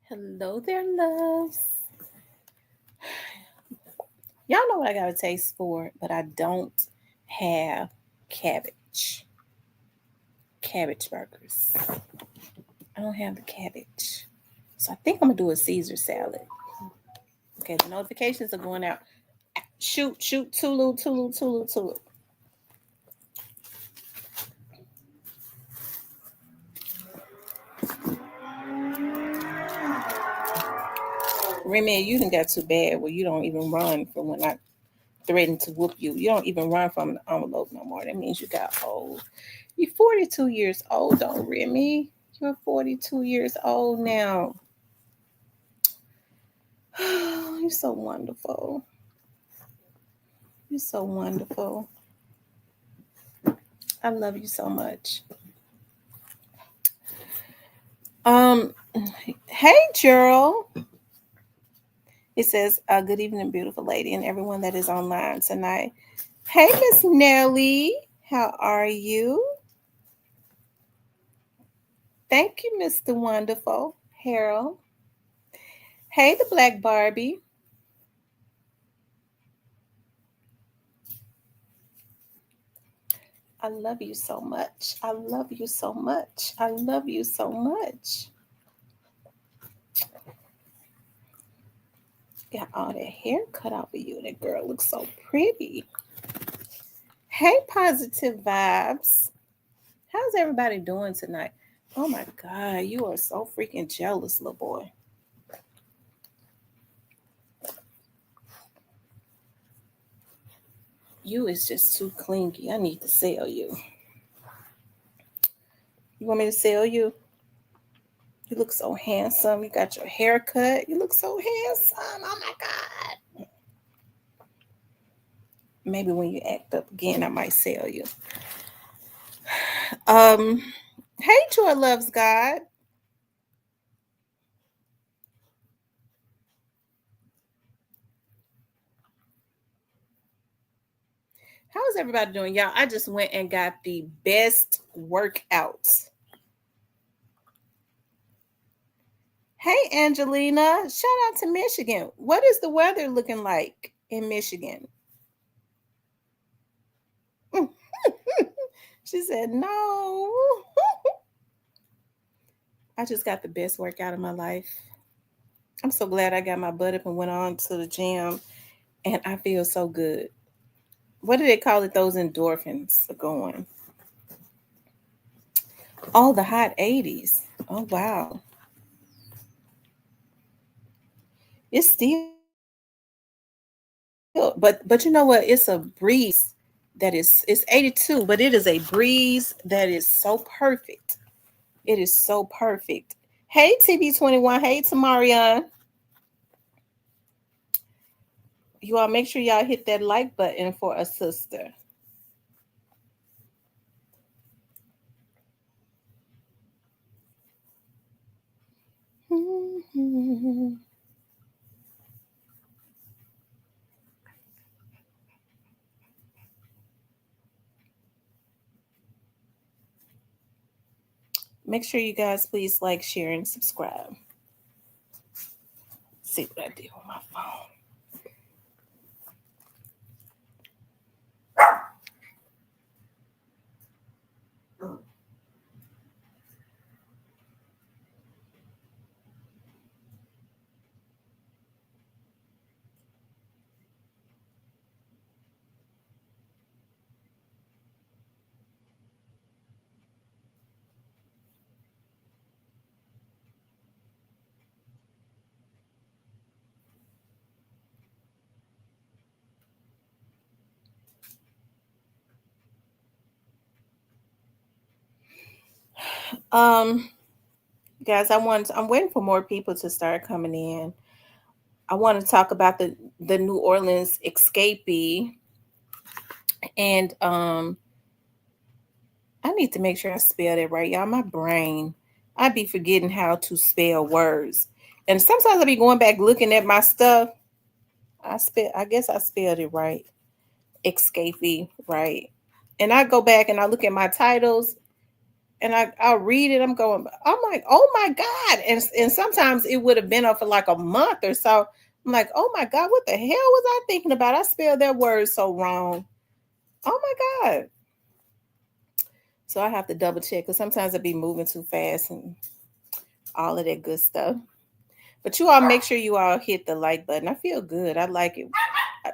Hello there, loves. Y'all know what I got a taste for, but I don't have cabbage. Cabbage burgers. I don't have the cabbage. So I think I'm going to do a Caesar salad. Okay, the notifications are going out. Shoot, Tulu, Tulu, Tulu, Tulu. Remy, you done got too bad where you don't even run from when I threatened to whoop you. You don't even run from the envelope no more. That means you got old. You're 42 years old, don't Remy. You're 42 years old now. You're so wonderful. You're so wonderful. I love you so much. Um, hey Gerald. It says, "Good evening, beautiful lady, and everyone that is online tonight." Hey Miss Nelly, how are you? Thank you, Mr. Wonderful Harold. Hey, the Black Barbie. I love you so much. I love you so much. I love you so much. Got all that hair cut off of you. That girl looks so pretty. Hey, positive vibes. How's everybody doing tonight? Oh my God, you are so freaking jealous, little boy. You is just too clingy. I need to sell you. You want me to sell you? You look so handsome. You got your hair cut. You look so handsome. Oh my God. Maybe when you act up again, I might sell you. Um, hey, Joy loves God. How's everybody doing, y'all? I just went and got the best workouts. Hey, Angelina. Shout out to Michigan. What is the weather looking like in Michigan? She said, no. I just got the best workout of my life. I'm so glad I got my butt up and went on to the gym, and I feel so good. What do they call it? Those endorphins are going. Oh, the hot 80s. Oh, wow. It's still, but you know what? It's a breeze that is, it's 82, but it is a breeze that is so perfect. It is so perfect. Hey, TB21. Hey, Tamarion. You all make sure y'all hit that like button for a sister. Make sure you guys please like, share, and subscribe. See what I did on my phone. Um, guys, I'm waiting for more people to start coming in. I want to talk about the New Orleans Escapee, and I need to make sure I spell that right, y'all. My brain, I be forgetting how to spell words, and sometimes I be going back looking at my stuff. I guess I spelled it right. Escapee, right? And I go back and I look at my titles, and I'll read it. I'm like, oh my God. And sometimes it would have been up for like a month or so. I'm like, oh my God, what the hell was I thinking about? I spelled that word so wrong. Oh my God. So I have to double check because sometimes I be moving too fast and all of that good stuff. But you all make sure you all hit the like button. I feel good. I like it.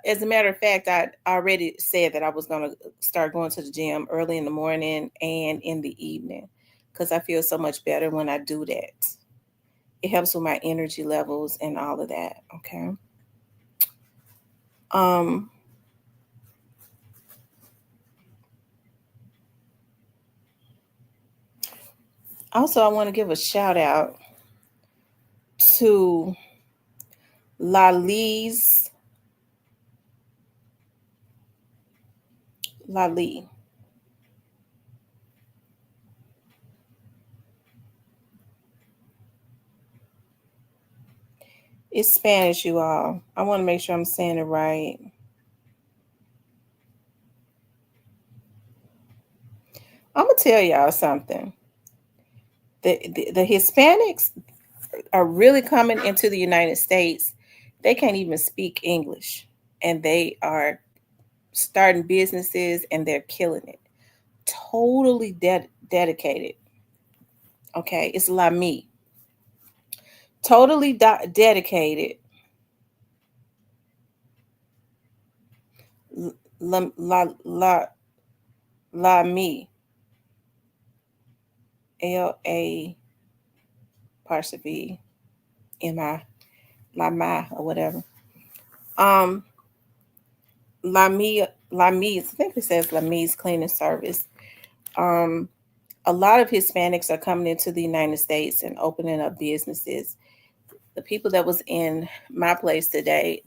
As a matter of fact, I already said that I was going to start going to the gym early in the morning and in the evening because I feel so much better when I do that. It helps with my energy levels and all of that. Okay. Um, Also, I want to give a shout out to Lali's Lali. It's Spanish, you all. I want to make sure I'm saying it right. I'm gonna tell y'all something. The Hispanics are really coming into the United States. They can't even speak English, and they are starting businesses, and they're killing it. Totally dedicated. Okay, it's La Me. Totally dedicated. La La La La Me. LA apostrophe MI. La Ma or whatever. Um, La Me. I think it says La Me's cleaning service. Um, a lot of Hispanics are coming into the United States and opening up businesses. The people that was in my place today,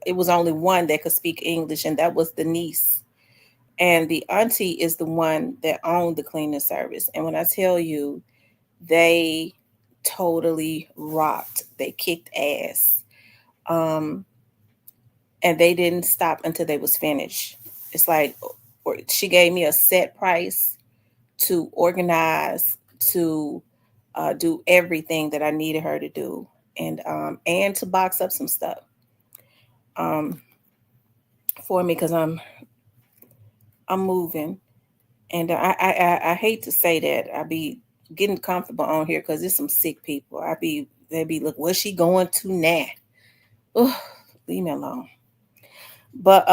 it was only one that could speak English, and that was the niece. And the auntie is the one that owned the cleaning service. And when I tell you, they totally rocked. They kicked ass. Um, and they didn't stop until they was finished. It's like she gave me a set price to organize, to do everything that I needed her to do, and to box up some stuff um, for me because I'm moving, and I hate to say that I be getting comfortable on here because there's some sick people. They be look, what's she going to now? Ugh, leave me alone. But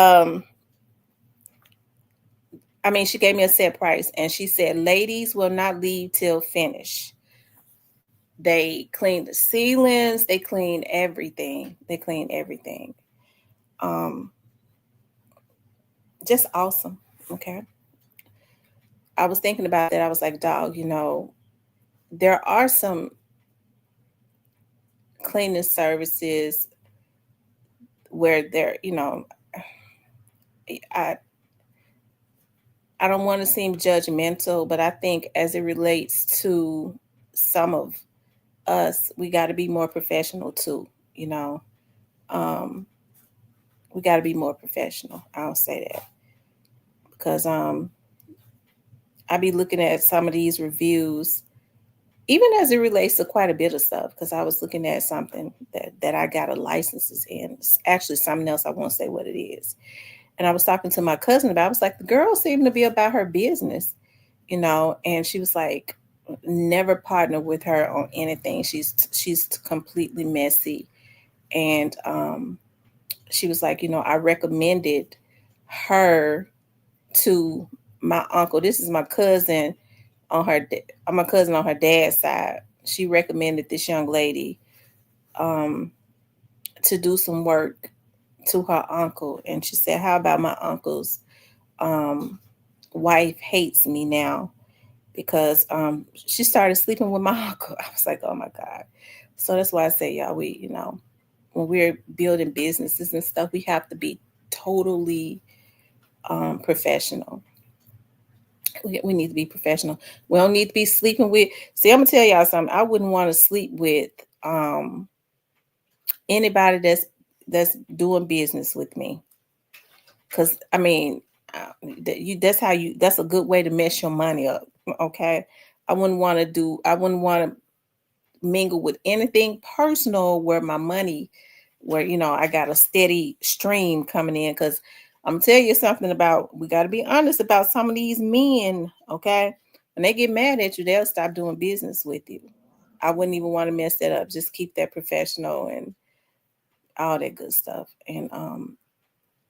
I mean, she gave me a set price, and she said, ladies will not leave till finish. They clean the ceilings. They clean everything. They clean everything. Um, just awesome. Okay. I was thinking about that. I was like, dog, there are some cleaning services where I I don't want to seem judgmental, but I think as it relates to some of us, we got to be more professional too. You know, um, we got to be more professional. I'll say that because I be looking at some of these reviews, even as it relates to quite a bit of stuff. Because I was looking at something that I got a licenses in. It's actually something else. I won't say what it is. And I was talking to my cousin about. I was like, the girl seemed to be about her business, and she was like, never partner with her on anything. She's completely messy, and she was like, I recommended her to my uncle. This is my cousin on her my cousin on her dad's side. She recommended this young lady um, to do some work to her uncle, and she said, "How about my uncle's um, wife hates me now because she started sleeping with my uncle." I was like, "Oh my God!" So that's why I say, y'all, when we're building businesses and stuff, we have to be totally professional. We need to be professional. We don't need to be sleeping with. See, I'm gonna tell y'all something. I wouldn't want to sleep with anybody that's doing business with me, because I mean, that's how you. That's a good way to mess your money up. Okay. I wouldn't want to mingle with anything personal where my money, where, I got a steady stream coming in. Cause I'm tell you something about, we got to be honest about some of these men. Okay. When they get mad at you, they'll stop doing business with you. I wouldn't even want to mess that up. Just keep that professional and all that good stuff. And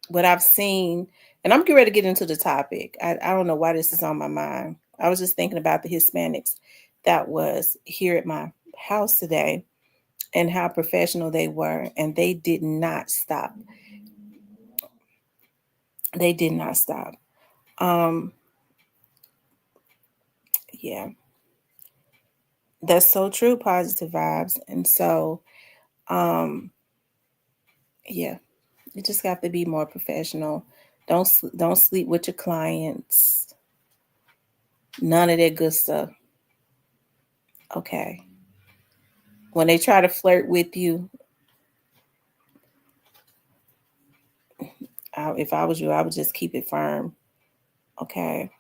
what I've seen, and I'm getting ready to get into the topic. I don't know why this is on my mind. I was just thinking about the Hispanics that was here at my house today and how professional they were, and they did not stop. They did not stop. Um, yeah, that's so true. Positive vibes, and so um, yeah, you just have to be more professional. Don't sleep with your clients. None of that good stuff. Okay. When they try to flirt with you, if I was you, I would just keep it firm. Okay.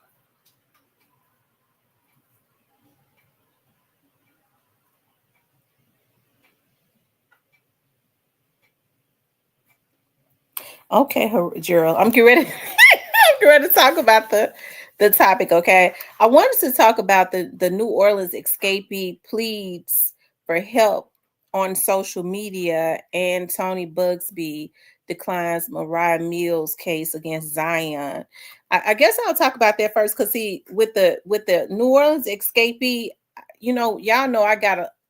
Okay, Gerald. I'm getting ready. I'm getting ready to talk about the topic. Okay. I wanted to talk about the New Orleans escapee pleads for help on social media, and Tony Bugsby declines Mariah Mills' case against Zion. I guess I'll talk about that first because see, with the New Orleans escapee, y'all know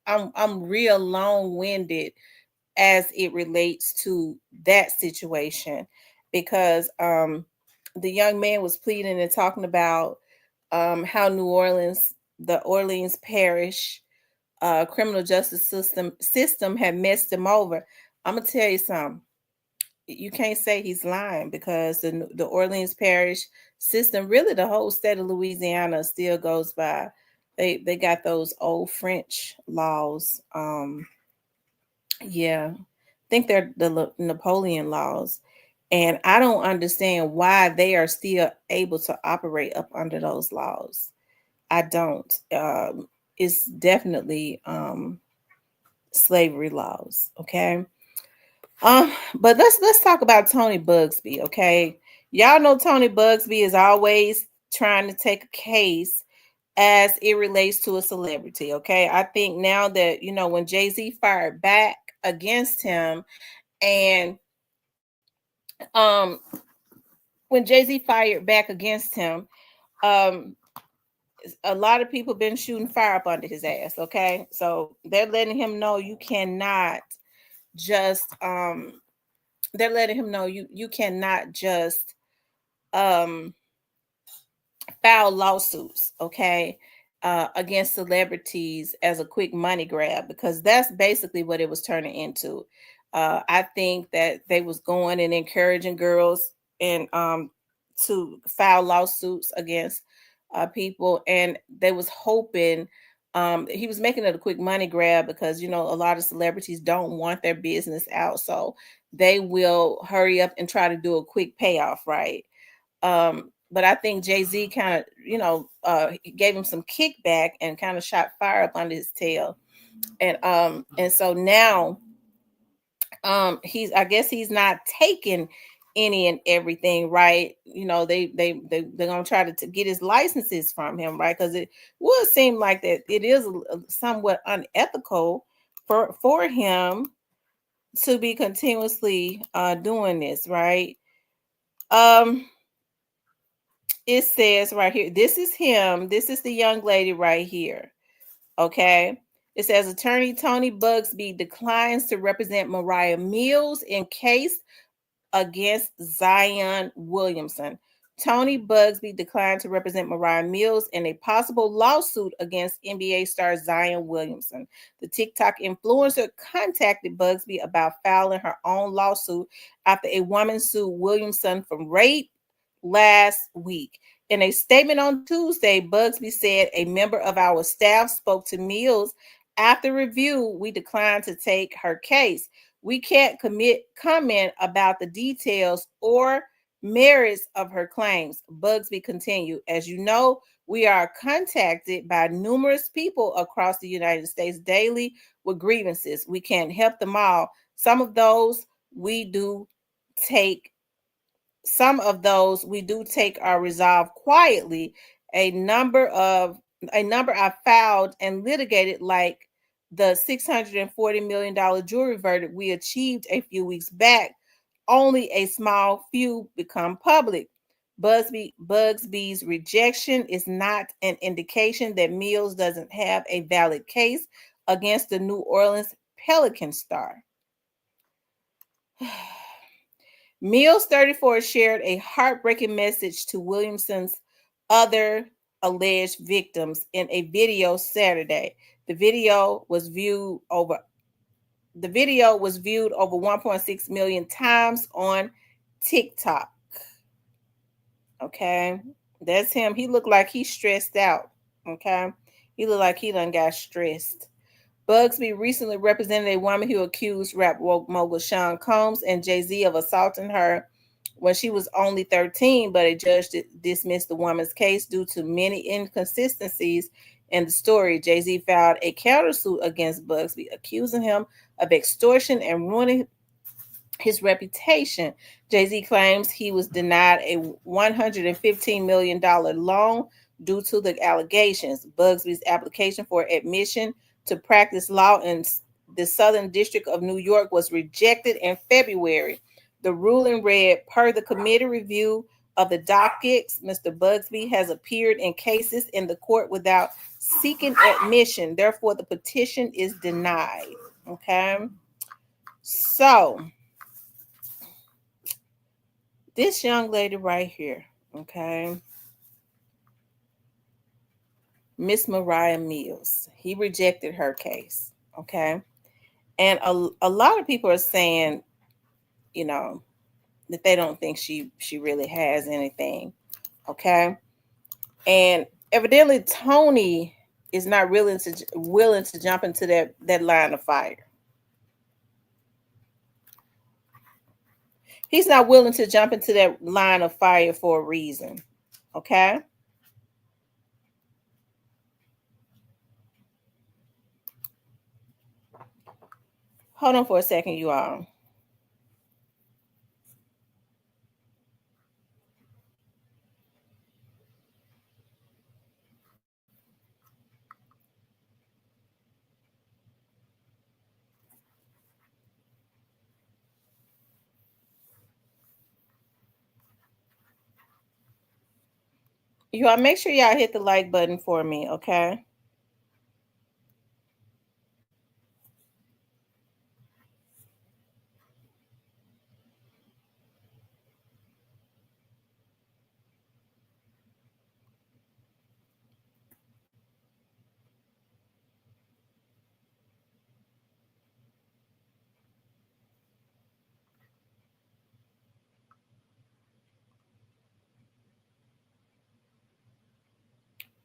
I'm real long winded as it relates to that situation because the young man was pleading and talking about how the Orleans Parish criminal justice system had messed him over. I'm gonna tell you something. You can't say he's lying because the Orleans Parish system, really the whole state of Louisiana, still goes by. They got those old French laws. Yeah, I think they're the Napoleon laws. And I don't understand why they are still able to operate up under those laws. I don't. It's definitely slavery laws. Okay. But let's talk about Tony Bugsby. Okay, y'all know Tony Bugsby is always trying to take a case as it relates to a celebrity. Okay, I think now that when Jay-Z fired back against him, and um when Jay-Z fired back against him, um a lot of people been shooting fire up under his ass. Okay, so they're letting him know you cannot just they're letting him know you cannot just um file lawsuits, okay, against celebrities as a quick money grab, because that's basically what it was turning into. I think that they was going and encouraging girls and to file lawsuits against people, and they was hoping he was making it a quick money grab because a lot of celebrities don't want their business out, so they will hurry up and try to do a quick payoff, right? But I think Jay-Z kind of, gave him some kickback and kind of shot fire up under his tail. And so now I guess he's not taking any and everything, right? They're gonna try to get his licenses from him, right? Because it would seem like that it is somewhat unethical for him to be continuously doing this, right? Um it says right here, this is him. This is the young lady right here. Okay. It says attorney Tony Bugsby declines to represent Mariah Mills in case against Zion Williamson. Tony Bugsby declined to represent Mariah Mills in a possible lawsuit against NBA star Zion Williamson. The TikTok influencer contacted Bugsby about filing her own lawsuit after a woman sued Williamson for rape last week. In a statement on Tuesday, Bugsby said a member of our staff spoke to Mills. After review, we declined to take her case. We can't comment about the details or merits of her claims. Bugsby continued. As you know, We are contacted by numerous people across the United States daily with grievances. We can't help them all. We do take some of those we do take our resolve quietly. A number of a number I filed and litigated, like the $640 million jury verdict we achieved a few weeks back. Only a small few become public. Bugsby's rejection is not an indication that Mills doesn't have a valid case against the New Orleans Pelican star. Mills, 34, shared a heartbreaking message to Williamson's other alleged victims in a video Saturday. The video was viewed over 1.6 million times on TikTok. Okay. That's him. He looked like he's stressed out. Okay. He looked like he done got stressed. Bugsby recently represented a woman who accused rap mogul Sean Combs and Jay-Z of assaulting her when she was only 13, but a judge dismissed the woman's case due to many inconsistencies in the story. Jay-Z filed a countersuit against Bugsby, accusing him of extortion and ruining his reputation. Jay-Z claims he was denied a $115 million loan due to the allegations. Bugsby's application for admission to practice law in the Southern District of New York was rejected in February. The ruling read, per the committee review of the dockets, Mr. Bugsby has appeared in cases in the court without seeking admission. Therefore, the petition is denied. Okay. So, this young lady right here, okay, Miss Mariah Mills, he rejected her case, okay? And a lot of people are saying, you know, that they don't think she really has anything, okay? And evidently Tony is not willing to jump into that line of fire. He's not willing to jump into that line of fire for a reason, okay? Hold on for a second, you all. You all make sure y'all hit the like button for me, okay?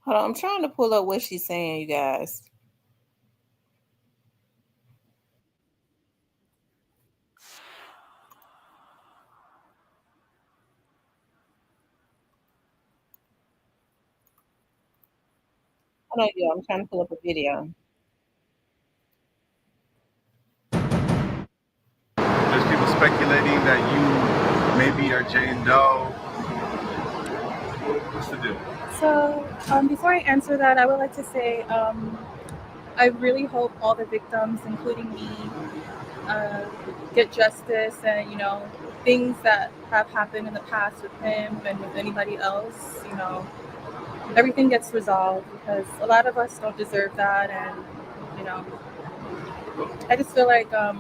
Hold on, I'm trying to pull up what she's saying, you guys. Hold on, you. I'm trying to pull up a video. There's people speculating that you maybe are Jane Doe. What's the deal? So, before I answer that, I would like to say I really hope all the victims, including me, get justice, and things that have happened in the past with him and with anybody else, everything gets resolved, because a lot of us don't deserve that. And I just feel like a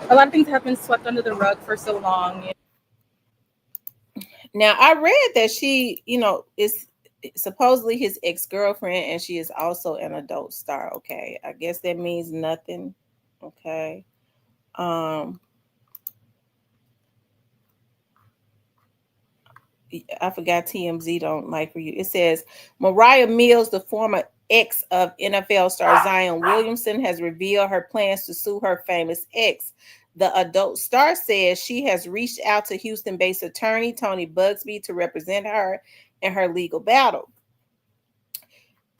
lot of things have been swept under the rug for so long. Now, I read that she, is supposedly his ex-girlfriend, and she is also an adult star. Okay, I guess that means nothing. Okay. I forgot TMZ don't like for you. It says Mariah Mills, the former ex of NFL star Zion Williamson, has revealed her plans to sue her famous ex. The adult star says she has reached out to Houston-based attorney Tony Bugsby to represent her in her legal battle.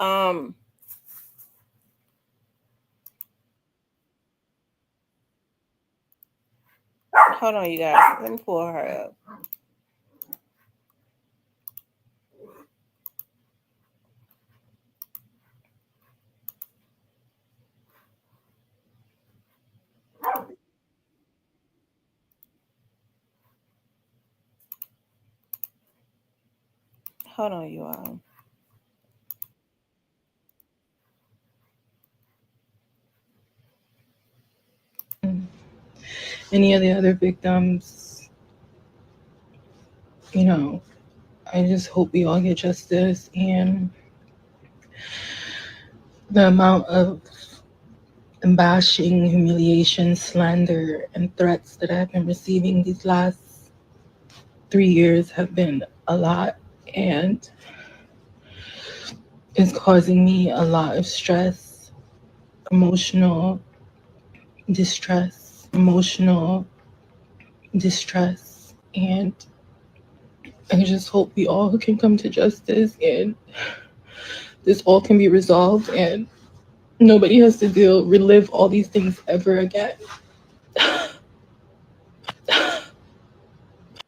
Um, hold on, you guys. Let me pull her up. Hold on, you all. Any of the other victims, you know, I just hope we all get justice. And the amount of bashing, humiliation, slander, and threats that I've been receiving these last 3 years have been a lot, and it's causing me a lot of stress, emotional distress, and I just hope we all can come to justice and this all can be resolved and nobody has to relive all these things ever again.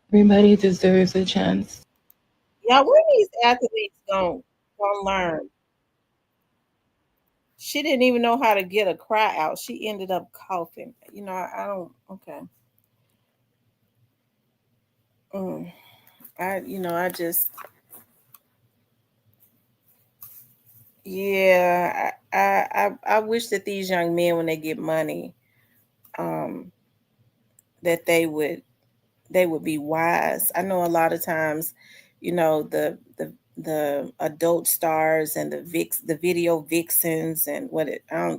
Everybody deserves a chance. Yeah, where these athletes gonna learn? She didn't even know how to get a cry out. She ended up coughing. I don't. Okay. Mm. I just. Yeah, I wish that these young men, when they get money, um, that they would be wise. I know a lot of times, the adult stars and the video vixens and I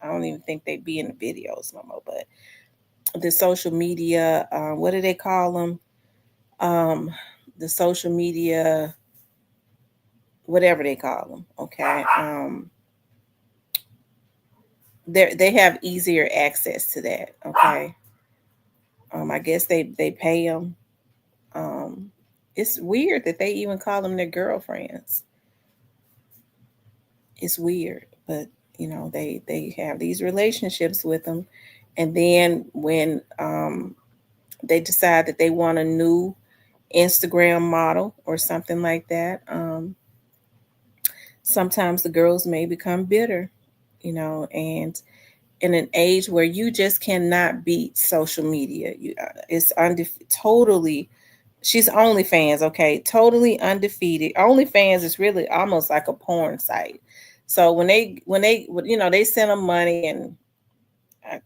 don't even think they be in the videos no more, but the social media, what do they call them? Um, the social media, whatever they call them. Okay. They have easier access to that. Okay. I guess they pay them. Um, it's weird that they even call them their girlfriends. It's weird, but they have these relationships with them, and then when they decide that they want a new Instagram model or something like that, sometimes the girls may become bitter, and in an age where you just cannot beat social media, it's totally. She's OnlyFans, okay, totally undefeated. OnlyFans is really almost like a porn site. So when they send them money, and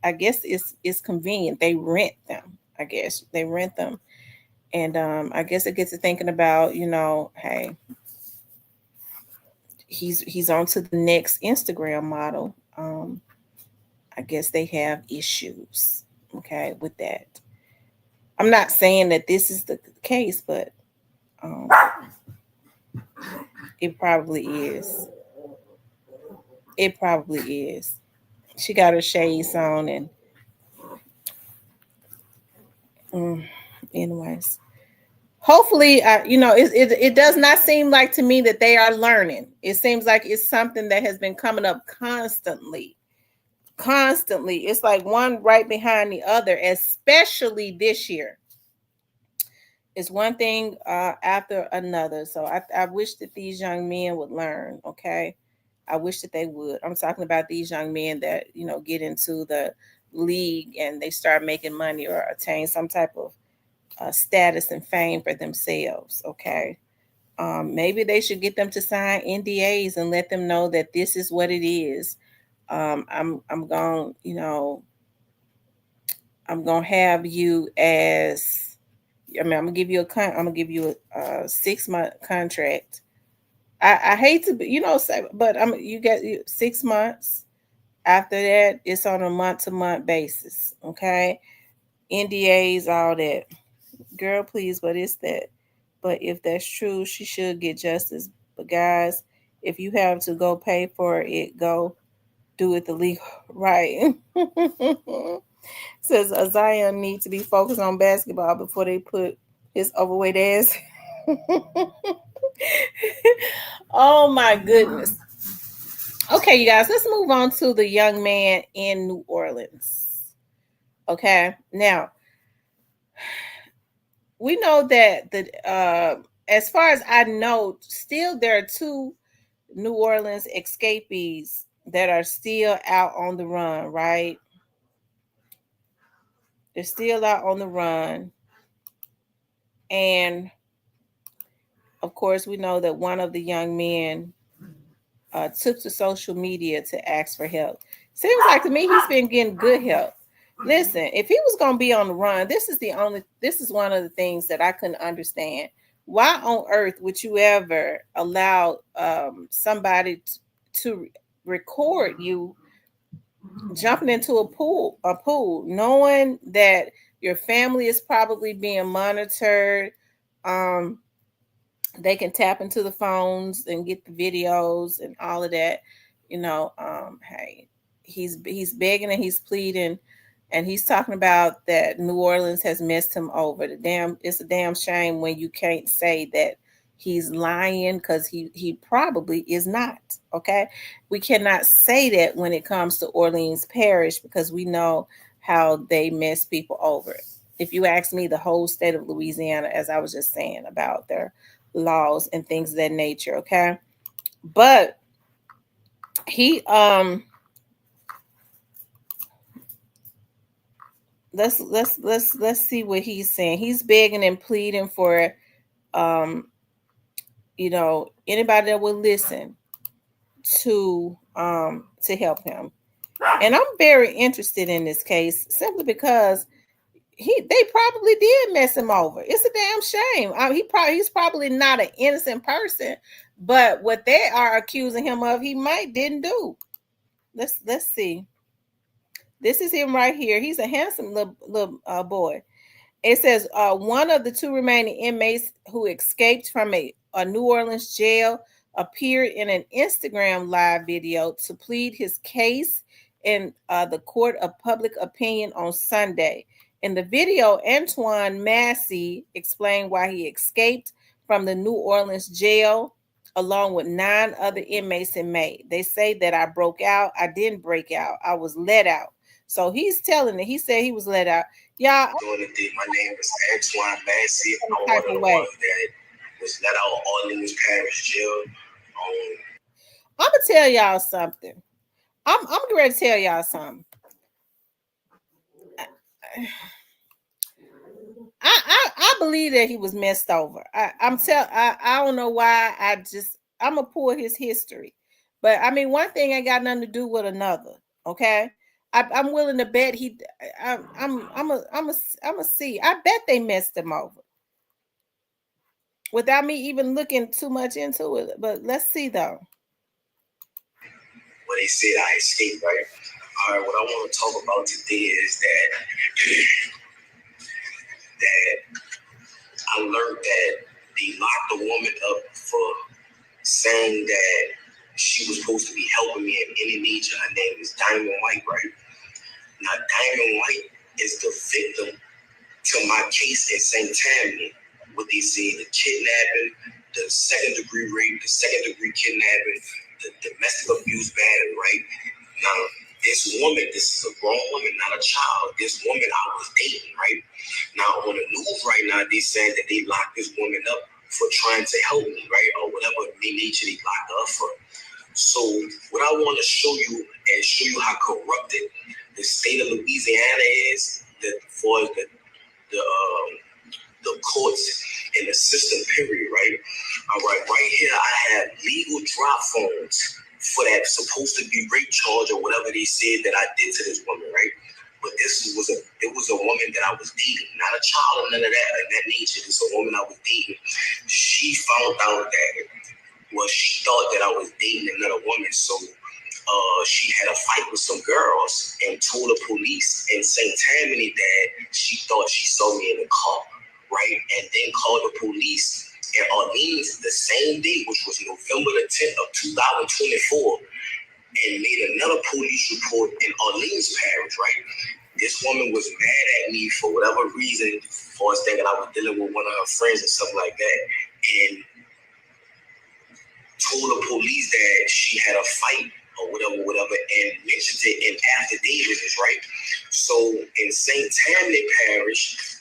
I guess it's convenient. They rent them. I guess they rent them, and I guess it gets to thinking about, hey, he's on to the next Instagram model. I guess they have issues, okay, with that. I'm not saying that this is the case, but um, it probably is. It probably is. She got her shades on, and mm, anyways, hopefully, it does not seem like to me that they are learning. It seems like it's something that has been coming up constantly. Constantly, it's like one right behind the other, especially this year. It's one thing after another. So I wish that these young men would learn. Okay, I wish that they would. I'm talking about these young men that get into the league and they start making money or attain some type of status and fame for themselves. Okay, maybe they should get them to sign NDAs and let them know that this is what it is. I'm going, I'm gonna have you as, I mean, I'm gonna give you a 6-month contract. I hate to say, but you get 6 months. After that, it's on a month-to-month basis. Okay, NDAs, all that. Girl, please, what is that? But if that's true, she should get justice. But guys, if you have to go pay for it, go do it the legal right. Says Zion needs to be focused on basketball before they put his overweight ass. Oh my goodness. Okay, you guys, let's move on to the young man in New Orleans. Okay, now we know that as far as I know, still there are two New Orleans escapees that are still out on the run, right? They're still out on the run. And of course, we know that one of the young men took to social media to ask for help. Seems like to me he's been getting good help. Listen, if he was going to be on the run, this is one of the things that I couldn't understand. Why on earth would you ever allow somebody to record you jumping into a pool, knowing that your family is probably being monitored? Um, they can tap into the phones and get the videos and all of that. Hey, he's begging and he's pleading, and he's talking about that New Orleans has messed him over. It's a damn shame when you can't say that he's lying, because he probably is not. Okay, we cannot say that when it comes to Orleans Parish, because we know how they mess people over. If you ask me, the whole state of Louisiana, as I was just saying about their laws and things of that nature. Okay, but he let's see what he's saying. He's begging and pleading for um anybody that will listen to help him. And I'm very interested in this case simply because they probably did mess him over. It's a damn shame. He's probably not an innocent person, but what they are accusing him of, he might didn't do. Let's see. This is him right here. He's a handsome little boy. It says one of the two remaining inmates who escaped from a New Orleans jail appeared in an Instagram live video to plead his case in the court of public opinion on Sunday. In the video, Antoine Massey explained why he escaped from the New Orleans jail along with 9 other inmates in May. They say that I broke out. I didn't break out. I was let out. So he's telling it. He said he was let out. Y'all, my name is Antoine Massey. I'm one of the ones that was let out of Orleans Parish jail. I'm gonna tell y'all something. I'm ready to tell y'all something. I believe that he was messed over. I don't know why. I'm gonna pull his history, but I mean, one thing ain't got nothing to do with another. Okay, I'm willing to bet I'm a see. I bet they messed him over without me even looking too much into it. But let's see though. Well, they said I escaped, right? All right. What I want to talk about today is that I learned that they locked the woman up for saying that she was supposed to be helping me in any nature. Her name is Diamond White, right? Now, Diamond White is the victim to my case in St. Tammany. What they say, the kidnapping, the second-degree rape, the second-degree kidnapping, the domestic abuse battery, right? Now, this woman, this is a grown woman, not a child. This woman I was dating, right? Now, on the news right now, they said that they locked this woman up for trying to help me, right? Or whatever nature they locked her up for. So what I want to show you and show you how corrupted the state of Louisiana is, that for the courts and the system, period, right? All right here I have legal drop phones for that supposed to be rape charge or whatever they said that I did to this woman, right? But it was a woman that I was dating, not a child or none of that nature. It's a woman I was dating. She found out that, well, she thought that I was dating another woman, so she had a fight with some girls and told the police in St. Tammany that she thought she saw me in the car, right? And then called the police in Orleans the same day, which was November the 10th of 2024, and made another police report in Orleans Parish, right? This woman was mad at me for whatever reason, for us thinking I was dealing with one of her friends or something like that, and told the police that she had a fight or whatever, and mentioned it in affidavits, right? So in St. Tammany Parish,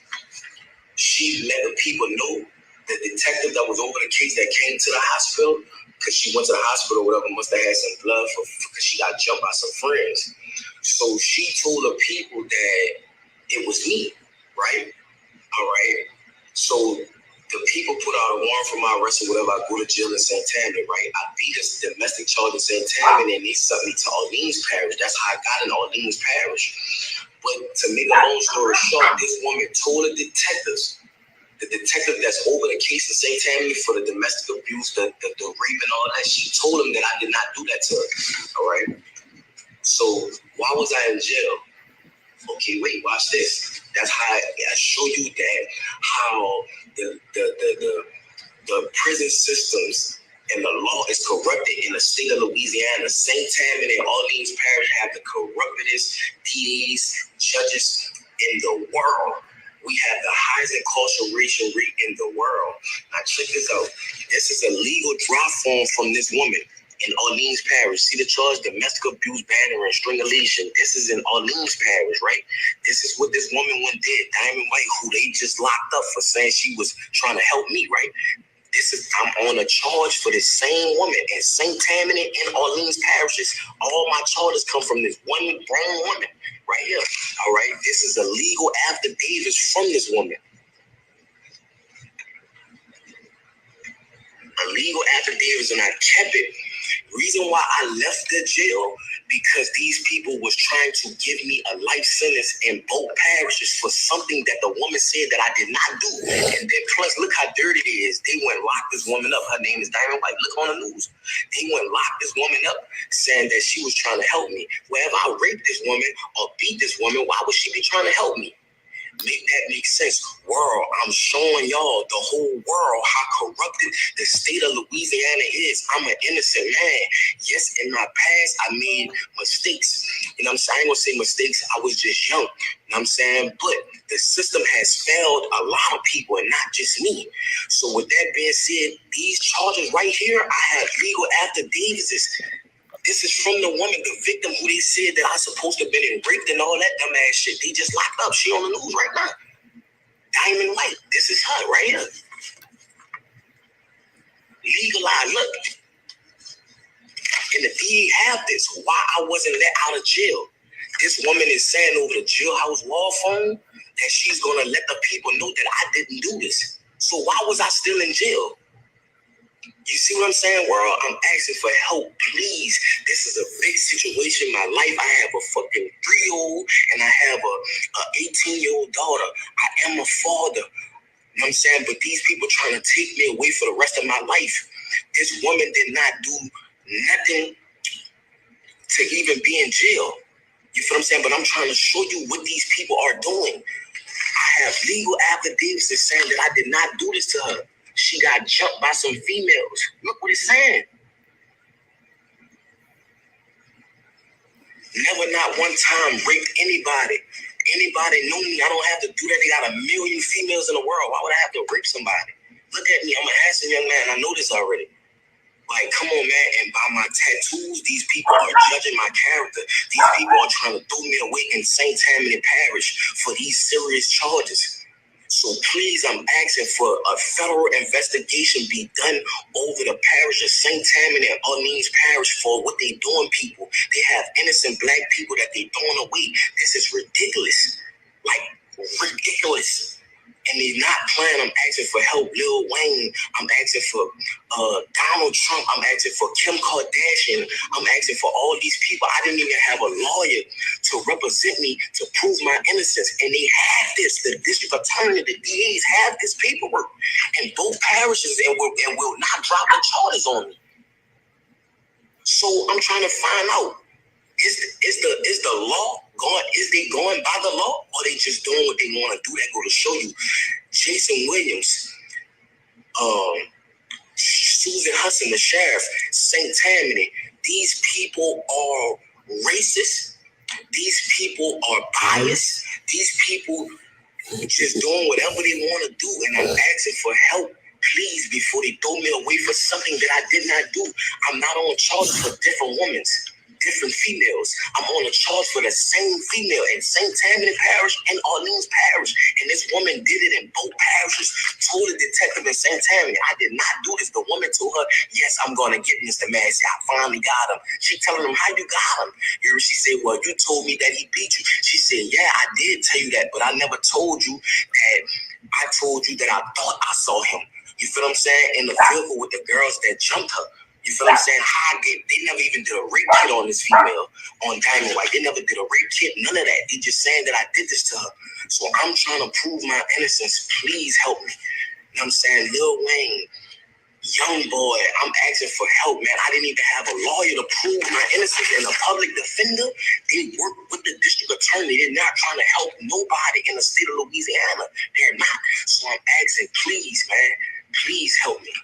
she let the people know, the detective that was over the case that came to the hospital, because she went to the hospital or whatever, must have had some blood because she got jumped by some friends. So she told the people that it was me, right? All right. So the people put out a warrant for my arrest or whatever. I go to jail in St. Tammany, right? I beat a domestic charge in St. Tammany and they sent me to Orleans Parish. That's how I got in Orleans Parish. But to make a long story short, this woman told the detective that's over the case in St. Tammany for the domestic abuse, the rape and all that, she told him that I did not do that to her. All right. So why was I in jail? Okay, wait, watch this. That's how I show you that how the prison systems and the law is corrupted in the state of Louisiana. St. Tammany and Orleans Parish have the corruptedest DAs, judges in the world. We have the highest incarceration rate in the world. Now check this out. This is a legal drop form from this woman in Orleans Parish. See the charge, domestic abuse, battery, and strangulation. This is in Orleans Parish, right? This is what this woman went did, Diamond White, who they just locked up for saying she was trying to help me, right? I'm on a charge for this same woman in St. Tammany and Orleans parishes. All my charges come from this one grown woman right here. All right, this is a legal affidavit from this woman. A legal affidavit, and I kept it. Reason why I left the jail, because these people was trying to give me a life sentence in both parishes for something that the woman said that I did not do. And then plus, look how dirty it is. They went and locked this woman up. Her name is Diamond White. Look on the news. They went and locked this woman up, saying that she was trying to help me. Wherever I raped this woman or beat this woman, why would she be trying to help me? Make that make sense. World, I'm showing y'all, the whole world, how corrupted the state of Louisiana is. I'm an innocent man. Yes, in my past, I made mistakes. You know what I'm saying? I ain't gonna say mistakes. I was just young. You know what I'm saying? But the system has failed a lot of people and not just me. So with that being said, these charges right here, I have legal affidavits. This is from the woman, the victim, who they said that I supposed to have been raped and all that dumbass shit. They just locked up. She on the news right now. Diamond White. This is her right here. Legalized. Look. And the DA have this. Why I wasn't let out of jail. This woman is saying over the jailhouse wall phone that she's going to let the people know that I didn't do this. So why was I still in jail? You see what I'm saying, world? I'm asking for help, please. This is a big situation in my life. I have a fucking 3-year-old and I have a 18-year-old daughter. I am a father. You know what I'm saying? But these people trying to take me away for the rest of my life. This woman did not do nothing to even be in jail. You feel what I'm saying? But I'm trying to show you what these people are doing. I have legal affidavits that saying that I did not do this to her. She got jumped by some females. Look what it's saying. Never not one time raped anybody. Anybody know me, I don't have to do that. They got 1 million females in the world. Why would I have to rape somebody? Look at me. I'm a handsome young man. I know this already. Like, come on, man. And by my tattoos, these people are judging my character. These people are trying to throw me away in St. Tammany Parish for these serious charges. So please, I'm asking for a federal investigation be done over the parish of St. Tammany and Orleans Parish for what they doing, people. They have innocent black people that they throwing away. This is ridiculous. Like, ridiculous. And they're not playing. I'm asking for help. Lil Wayne. I'm asking for Donald Trump. I'm asking for Kim Kardashian. I'm asking for all these people. I didn't even have a lawyer to represent me to prove my innocence. And they have this. The district attorney, the DAs have this paperwork in both parishes and will not drop the charges on me. So I'm trying to find out. Is the law going? Is they going by the law, or they just doing what they want to do? That go to show you, Jason Williams, Susan Hudson, the sheriff, St. Tammany. These people are racist. These people are biased. These people just doing whatever they want to do, and I'm asking for help. Please, before they throw me away for something that I did not do. I'm not on charges for different women. different females. I'm on a charge for the same female in St. Tammany Parish and Orleans Parish. And this woman did it in both parishes. Told the detective in St. Tammany, I did not do this. The woman told her, yes, I'm going to get Mr. Massey. I finally got him. She telling him, how you got him? She said, well, you told me that he beat you. She said, yeah, I did tell you that, but I never told you that. I told you that I thought I saw him. You feel what I'm saying? In the vehicle with the girls that jumped her. You feel what I'm saying? They never even did a rape kit on this female on Diamond White. They never did a rape kit, none of that. They just saying that I did this to her. So I'm trying to prove my innocence. Please help me. You know what I'm saying? Lil Wayne, young boy, I'm asking for help, man. I didn't even have a lawyer to prove my innocence. And a public defender, they work with the district attorney. They're not trying to help nobody in the state of Louisiana. They're not. So I'm asking, please, man, please help me.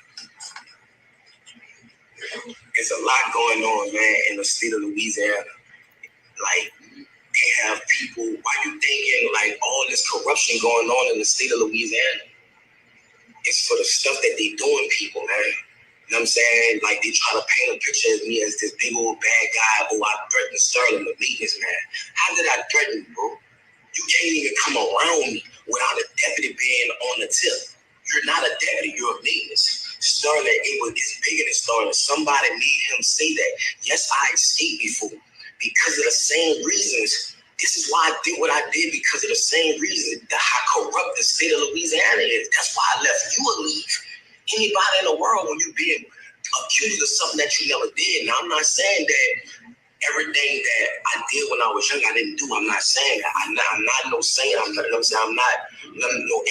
There's a lot going on, man, in the state of Louisiana. Like, they have people, why you thinking, like, all this corruption going on in the state of Louisiana? It's for the stuff that they doing people, man. You know what I'm saying? Like, they try to paint a picture of me as this big old bad guy. Oh, I threatened Sterling, the maintenance man. How did I threaten you, bro? You can't even come around me without a deputy being on the tip. You're not a deputy, you're a maintenance. Sterling, it's bigger than Sterling. Somebody made him say that. Yes, I escaped before. Because of the same reasons. This is why I did what I did, because of the same reason. How corrupt the state of Louisiana is. That's why I left you a leave. Anybody in the world, when you're being accused of something that you never did. Now, I'm not saying that everything that I did when I was young, I didn't do. I'm not saying that. I'm not no saint. I'm not no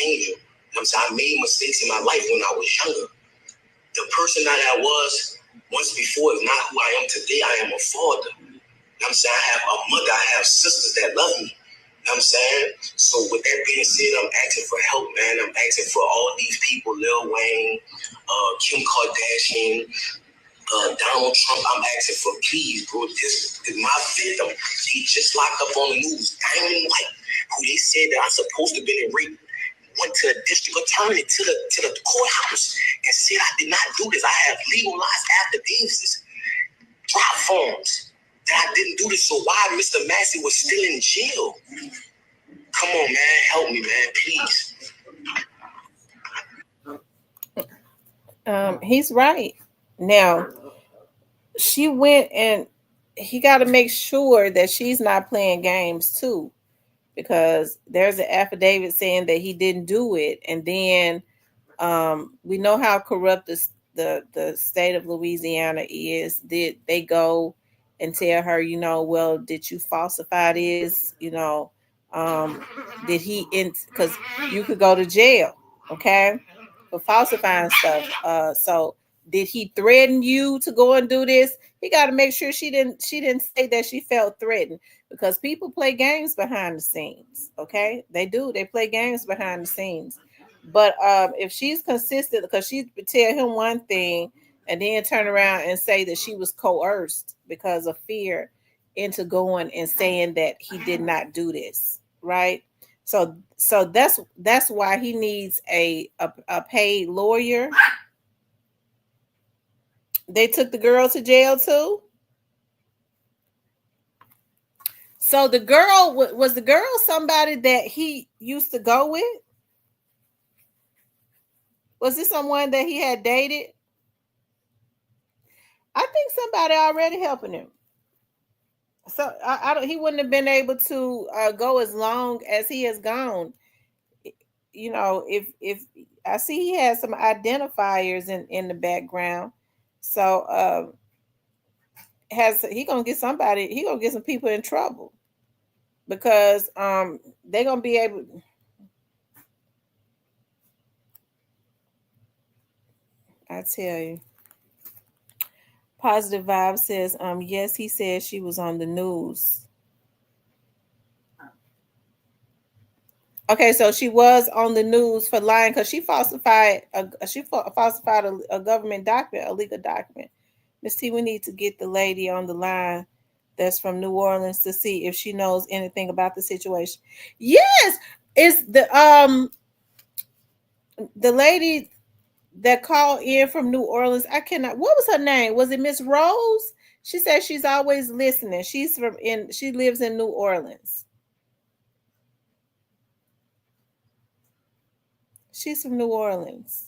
angel. You know what I'm saying? I made mistakes in my life when I was younger. The person that I was once before is not who I am today. I am a father. You know what I'm saying? I have a mother. I have sisters that love me. You know what I'm saying? So with that being said, I'm asking for help, man. I'm asking for all these people, Lil Wayne, Kim Kardashian, Donald Trump. I'm asking for, please, bro, this is my victim. He just locked up on the news. Diamond White, who they said that I'm supposed to have been raped, went to the district attorney, to the courthouse, and said I did not do this. I have legalized affidavits, drop forms that I didn't do this. So why Mr. Massey was still in jail? Come on, man, help me, man, please. He's right. Now, she went, and he got to make sure that she's not playing games too, because there's an affidavit saying that he didn't do it, and then we know how corrupt the state of Louisiana is. Did they go and tell her, well, did you falsify this? Did he because you could go to jail, okay, for falsifying stuff. So did he threaten you to go and do this? He got to make sure she didn't say that she felt threatened, because people play games behind the scenes. Okay, they do. They play games behind the scenes. But if she's consistent, because she would tell him one thing and then turn around and say that she was coerced because of fear into going and saying that he did not do this, right? So that's why he needs a paid lawyer. They took the girl to jail too. So the girl was the girl somebody that he used to go with? Was this someone that he had dated? I think somebody already helping him. So I don't. He wouldn't have been able to go as long as he has gone. If I see he has some identifiers in the background, so has he gonna get somebody? He gonna get some people in trouble, because they're gonna be able. I tell you. Positive Vibe says, yes, he said she was on the news. Okay, so she was on the news for lying because she falsified a government document, a legal document. Miss T, we need to get the lady on the line that's from New Orleans to see if she knows anything about the situation. Yes, it's the lady that called in from New Orleans. I cannot. What was her name? Was it Miss Rose? She says she's always listening. She lives in New Orleans. She's from New Orleans.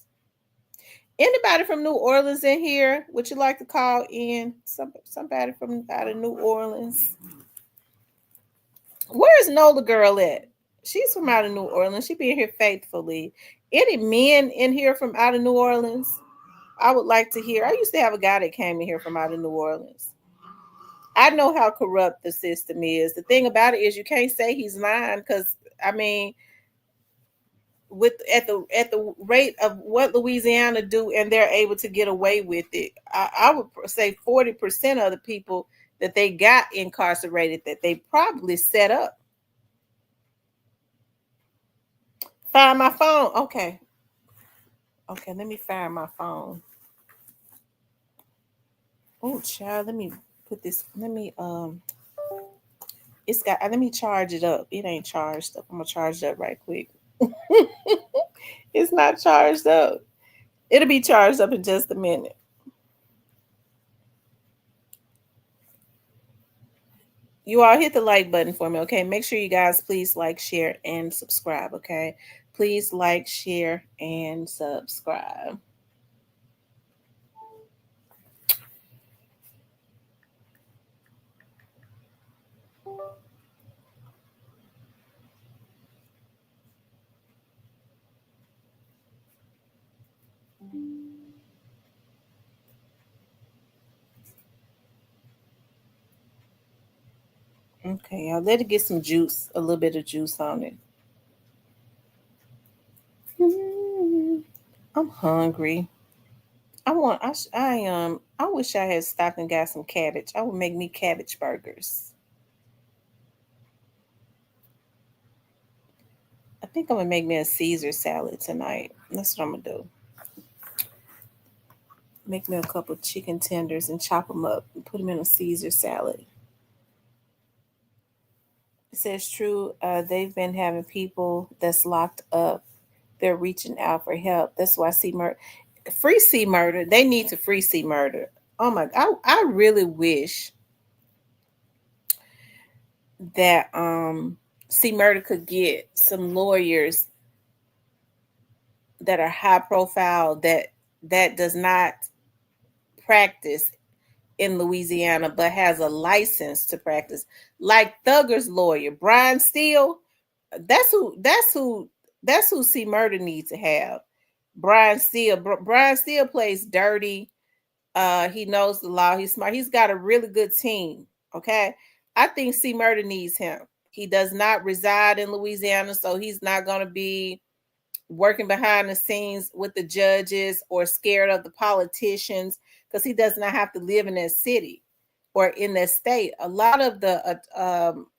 Anybody from New Orleans in here? Would you like to call in? Somebody from out of New Orleans. Where's Nola girl at? She's from out of New Orleans. She been here faithfully. Any men in here from out of New Orleans? I would like to hear. I used to have a guy that came in here from out of New Orleans. I know how corrupt the system is. The thing about it is you can't say he's lying because I mean, with at the rate of what Louisiana do, and they're able to get away with it. I would say 40% of the people that they got incarcerated that they probably set up. Find my phone. Okay, let me find my phone. Oh, child, let me put this. It's got. Let me charge it up. It ain't charged up. I'm gonna charge it up right quick. It's not charged up. It'll be charged up in just a minute. You all hit the like button for me, okay? Make sure you guys please like, share, and subscribe, okay? Please like, share, and subscribe. Okay, y'all, let it get some juice, a little bit of juice on it. I'm hungry. I wish I had stopped and got some cabbage. I would make me cabbage burgers. I think I'm gonna make me a Caesar salad tonight. That's what I'm gonna do. Make me a couple chicken tenders and chop them up and put them in a Caesar salad. It says true. They've been having people that's locked up. They're reaching out for help. That's why free C murder. They need to free C murder. Oh my! I really wish that C murder could get some lawyers that are high profile that does not practice in Louisiana but has a license to practice, like Thugger's lawyer Brian Steele. That's who C murder needs to have. Brian Steele plays dirty. He knows the law. He's smart. He's got a really good team. Okay, I think C murder needs him. He does not reside in Louisiana, so he's not going to be working behind the scenes with the judges or scared of the politicians because he does not have to live in that city or in that state. A lot of the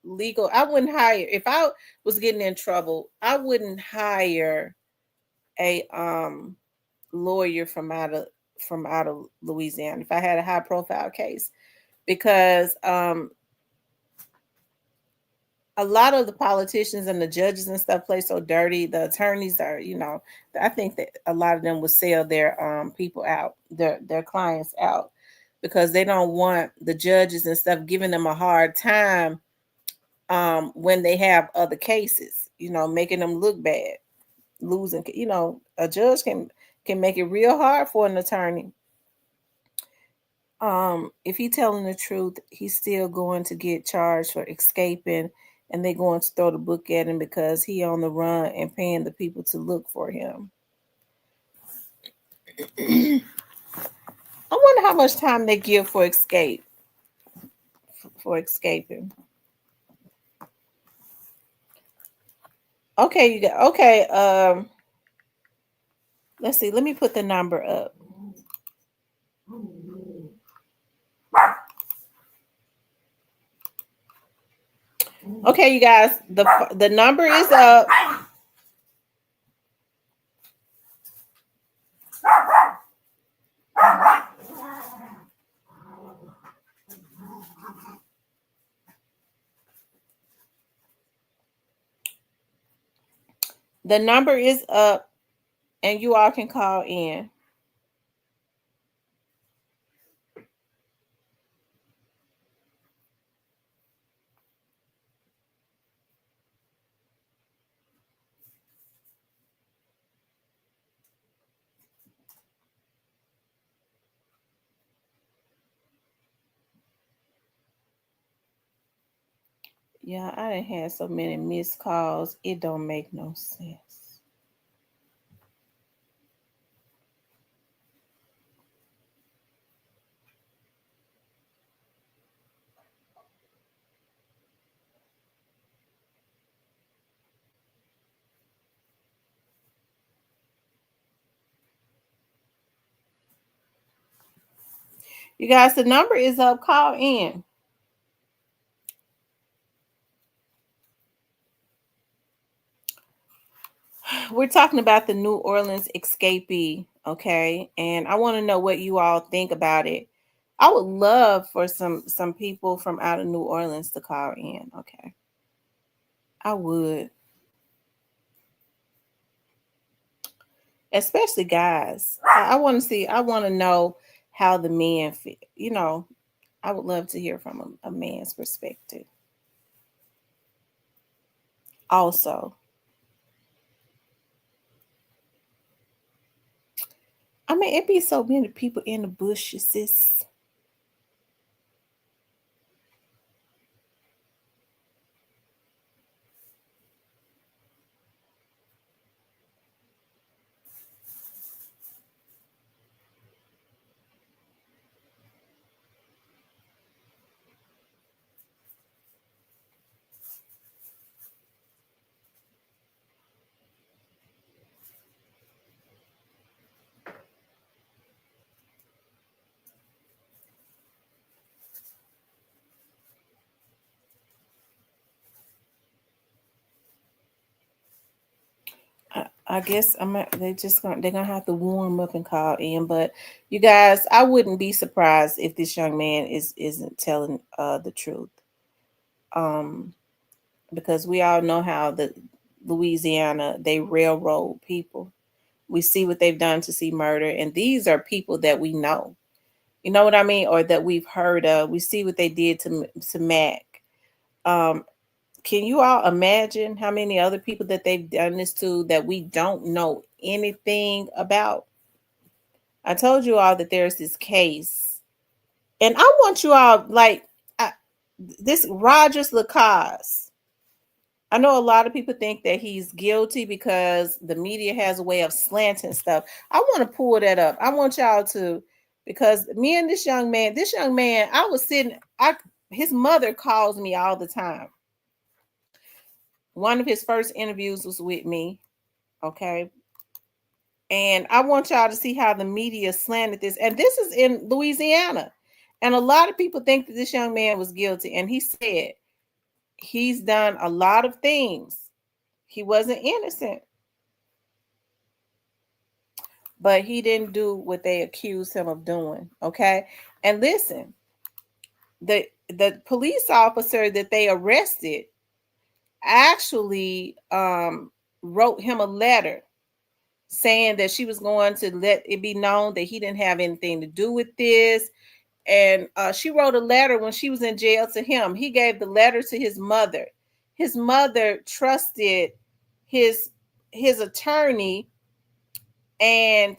legal, I wouldn't hire, if I was getting in trouble, I wouldn't hire a lawyer from out of Louisiana if I had a high profile case, because a lot of the politicians and the judges and stuff play so dirty. The attorneys are, I think that a lot of them would sell their people out, their clients out, because they don't want the judges and stuff giving them a hard time when they have other cases, making them look bad, losing. A judge can make it real hard for an attorney. If he's telling the truth, he's still going to get charged for escaping, and they're going to throw the book at him because he on the run and paying the people to look for him. I wonder how much time they give for escaping. Okay, you got okay. Let's see. Let me put the number up. Okay, you guys, the number is up. The number is up, and you all can call in. Yeah, I done had so many missed calls. It don't make no sense. You guys, the number is up. Call in. We're talking about the New Orleans Escapee, okay? And I want to know what you all think about it. I would love for some people from out of New Orleans to call in, okay? I would. Especially guys. I want to see, I want to know how the men feel. You know, I would love to hear from a man's perspective. Also, I mean, it be so many people in the bushes, sis. I guess they're gonna have to warm up and call in. But you guys, I wouldn't be surprised if this young man isn't telling the truth. Um, because we all know how the Louisiana they railroad people. We see what they've done to see murder, and these are people that we know. You know what I mean, or that we've heard of. We see what they did to Mac. Um, can you all imagine how many other people that they've done this to that we don't know anything about? I told you all that there's this case, and I want you all this Rogers Lacasse. I know a lot of people think that he's guilty because the media has a way of slanting stuff. I want to pull that up. I want y'all to, because me and this young man, I was sitting, his mother calls me all the time. One of his first interviews was with me, okay? And I want y'all to see how the media slanted this. And this is in Louisiana. And a lot of people think that this young man was guilty. And he said he's done a lot of things. He wasn't innocent, but he didn't do what they accused him of doing. Okay. And listen, the police officer that they arrested actually wrote him a letter saying that she was going to let it be known that he didn't have anything to do with this. And she wrote a letter when she was in jail to him. He gave the letter to his mother. His mother trusted his attorney, and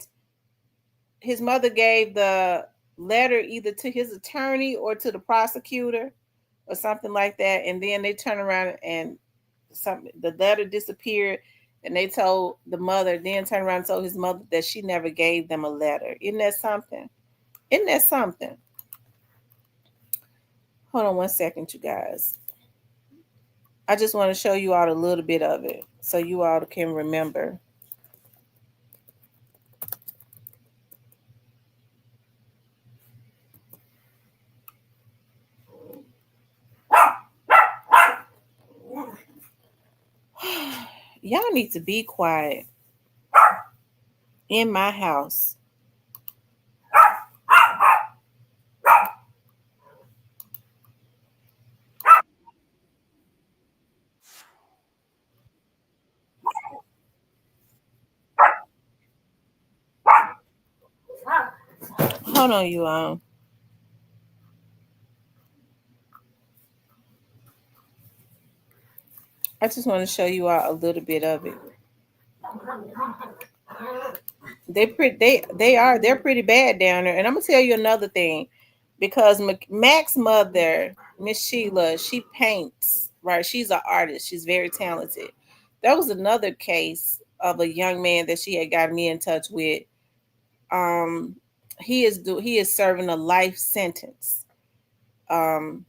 his mother gave the letter either to his attorney or to the prosecutor or something like that. And then they turned around and the letter disappeared, and they told the mother, then turned around and told his mother that she never gave them a letter. Isn't that something? Isn't that something? Hold on one second, you guys. I just want to show you all a little bit of it so you all can remember. Y'all need to be quiet in my house. Hold on, you all. I just want to show you all a little bit of it. They're pretty bad down there. And I'm gonna tell you another thing, because Mac's mother, Miss Sheila, she paints. right? She's an artist. She's very talented. There was another case of a young man that she had got me in touch with. Um, he is serving a life sentence. Um,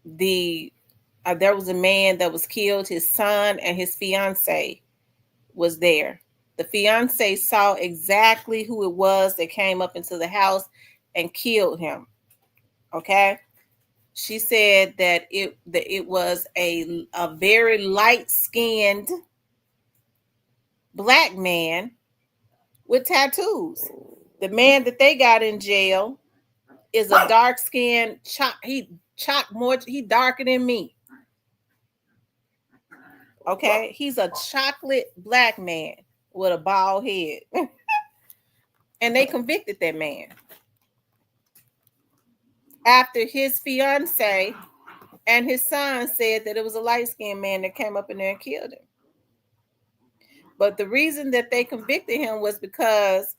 the there was a man that was killed. His son and his fiance was there. The fiance saw exactly who it was that came up into the house and killed him. Okay, she said that it was a very light skinned black man with tattoos. The man that they got in jail is a dark skinned he darker than me. Okay, he's a chocolate black man with a bald head. And they convicted that man after his fiance and his son said that it was a light-skinned man that came up in there and killed him. But the reason that they convicted him was because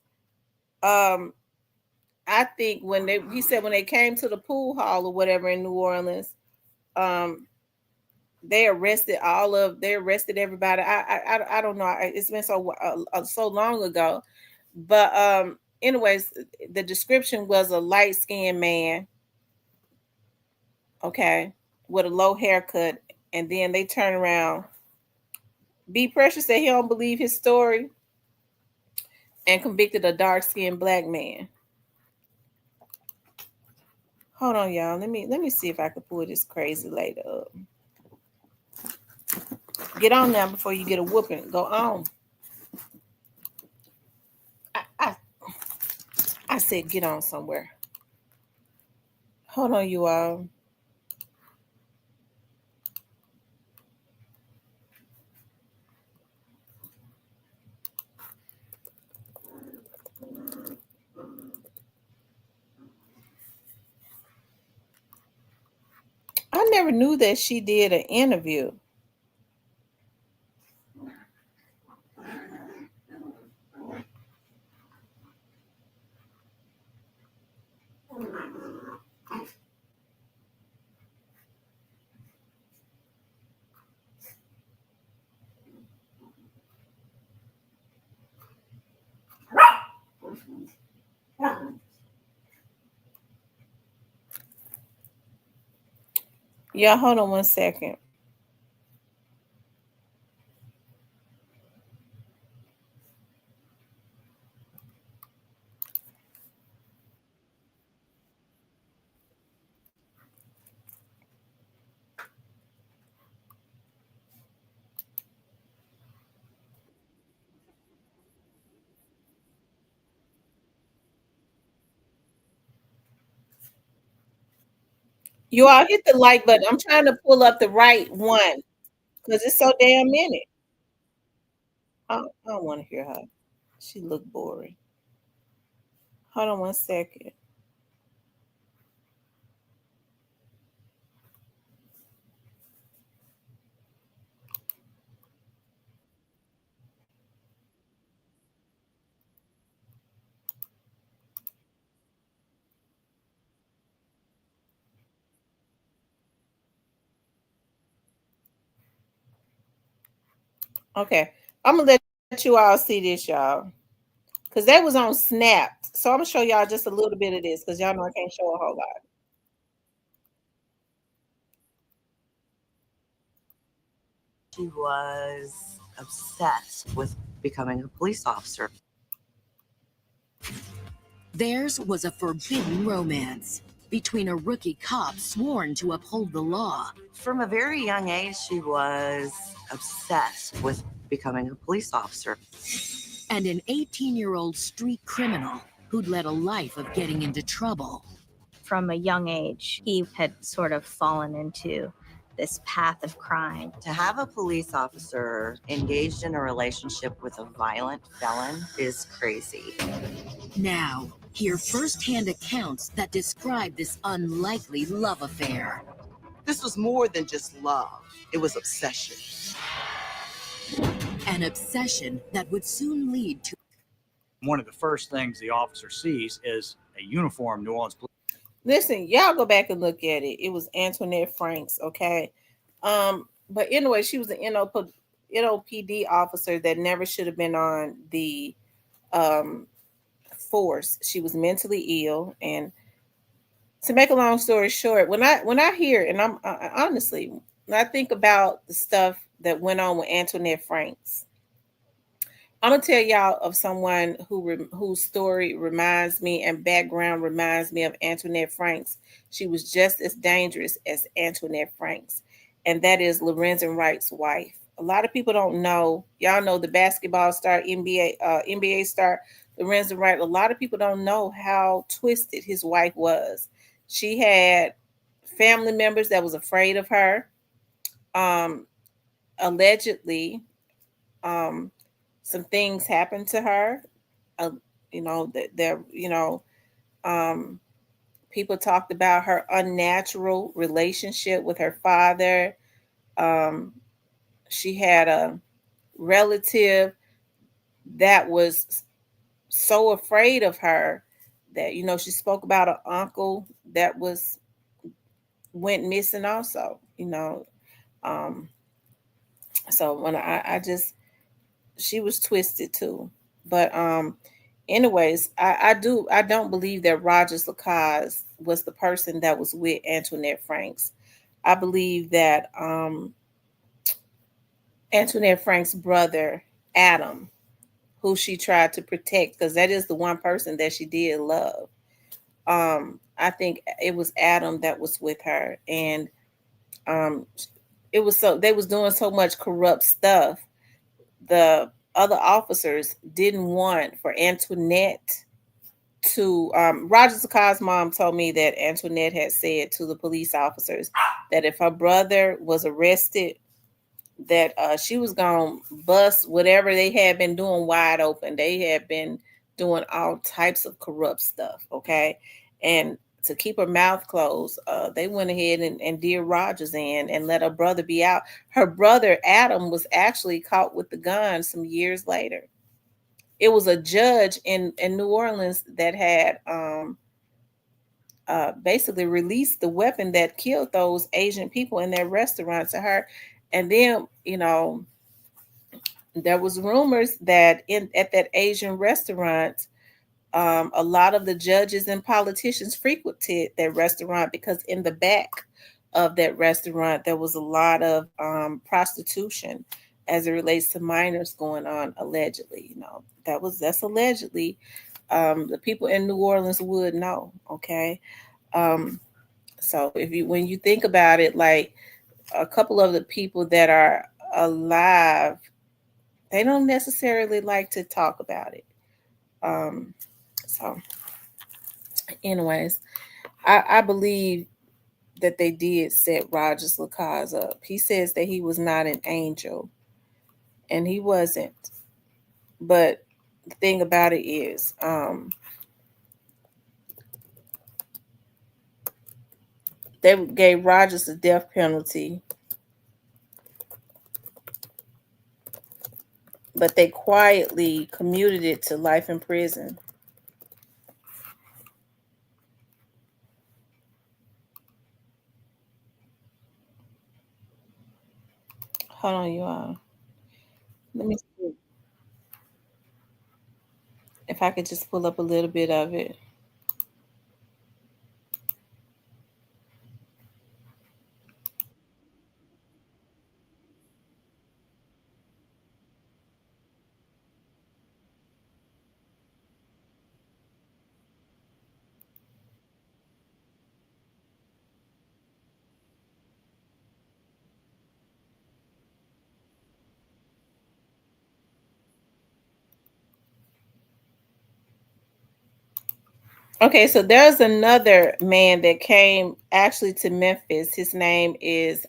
I think when they came to the pool hall or whatever in New Orleans, they arrested everybody. I don't know. It's been so long ago, but anyways, the description was a light skinned man, okay, with a low haircut, and then they turn around. B Precious said he don't believe his story and convicted a dark skinned black man. Hold on, y'all. Let me see if I can pull this crazy lady up. Get on now before you get a whooping. Go on. I said get on somewhere. Hold on, you all. I never knew that she did an interview. Yeah, hold on one second. You all hit the like button. I'm trying to pull up the right one because it's so damn many. I don't want to hear her. She looked boring. Hold on one second. Okay, I'm gonna let you all see this, y'all, because that was on Snap. So I'm gonna show y'all just a little bit of this because y'all know I can't show a whole lot. She was obsessed with becoming a police officer. Theirs was a forbidden romance between a rookie cop sworn to uphold the law. From a very young age, she was obsessed with becoming a police officer. And an 18-year-old street criminal who'd led a life of getting into trouble. From a young age, he had sort of fallen into this path of crime. To have a police officer engaged in a relationship with a violent felon is crazy. Now, hear firsthand accounts that describe this unlikely love affair. This was more than just love. It was obsession. An obsession that would soon lead to... One of the first things the officer sees is a uniformed New Orleans police. Listen, y'all go back and look at it. It was Antoinette Franks, okay? But anyway, she was an NOPD officer that never should have been on the um force. She was mentally ill, and to make a long story short, when I hear, and I'm honestly, when I think about the stuff that went on with Antoinette Franks, I'm gonna tell y'all of someone whose story reminds me and background reminds me of Antoinette Franks. She was just as dangerous as Antoinette Franks, and that is Lorenzen Wright's wife. A lot of people don't know. Y'all know the basketball star, NBA star Lorenzen Wright. A lot of people don't know how twisted his wife was. She had family members that was afraid of her. Um, Allegedly, um, some things happened to her. Uh, that there, um, people talked about her unnatural relationship with her father. Um, she had a relative that was so afraid of her that she spoke about an uncle that went missing also. Um, so when I just she was twisted too. But anyways, I don't believe that Rogers Lacaze was the person that was with Antoinette Franks. I believe that Antoinette Frank's brother, Adam, who she tried to protect, because that is the one person that she did love. I think it was Adam that was with her, and um it was so they was doing so much corrupt stuff. The other officers didn't want for Antoinette to Roger Zakai's mom told me that Antoinette had said to the police officers that if her brother was arrested, that she was gonna bust whatever they had been doing wide open. They had been doing all types of corrupt stuff, okay? And to keep her mouth closed, they went ahead and did Rogers in and let her brother be out. Her brother Adam was actually caught with the gun some years later. It was a judge in New Orleans that had basically released the weapon that killed those Asian people in their restaurant to her. And then, there was rumors that at that Asian restaurant, a lot of the judges and politicians frequented that restaurant because in the back of that restaurant there was a lot of prostitution as it relates to minors going on allegedly. That's allegedly. The people in New Orleans would know. Okay, um, so when you think about it, like a couple of the people that are alive, they don't necessarily like to talk about it. Um, so, anyways, I believe that they did set Rogers Lacaze up. He says that he was not an angel, and he wasn't. But the thing about it is, they gave Rogers the death penalty, but they quietly commuted it to life in prison. Hold on, you all. Let me see if I could just pull up a little bit of it. Okay, so there's another man that came actually to Memphis. His name is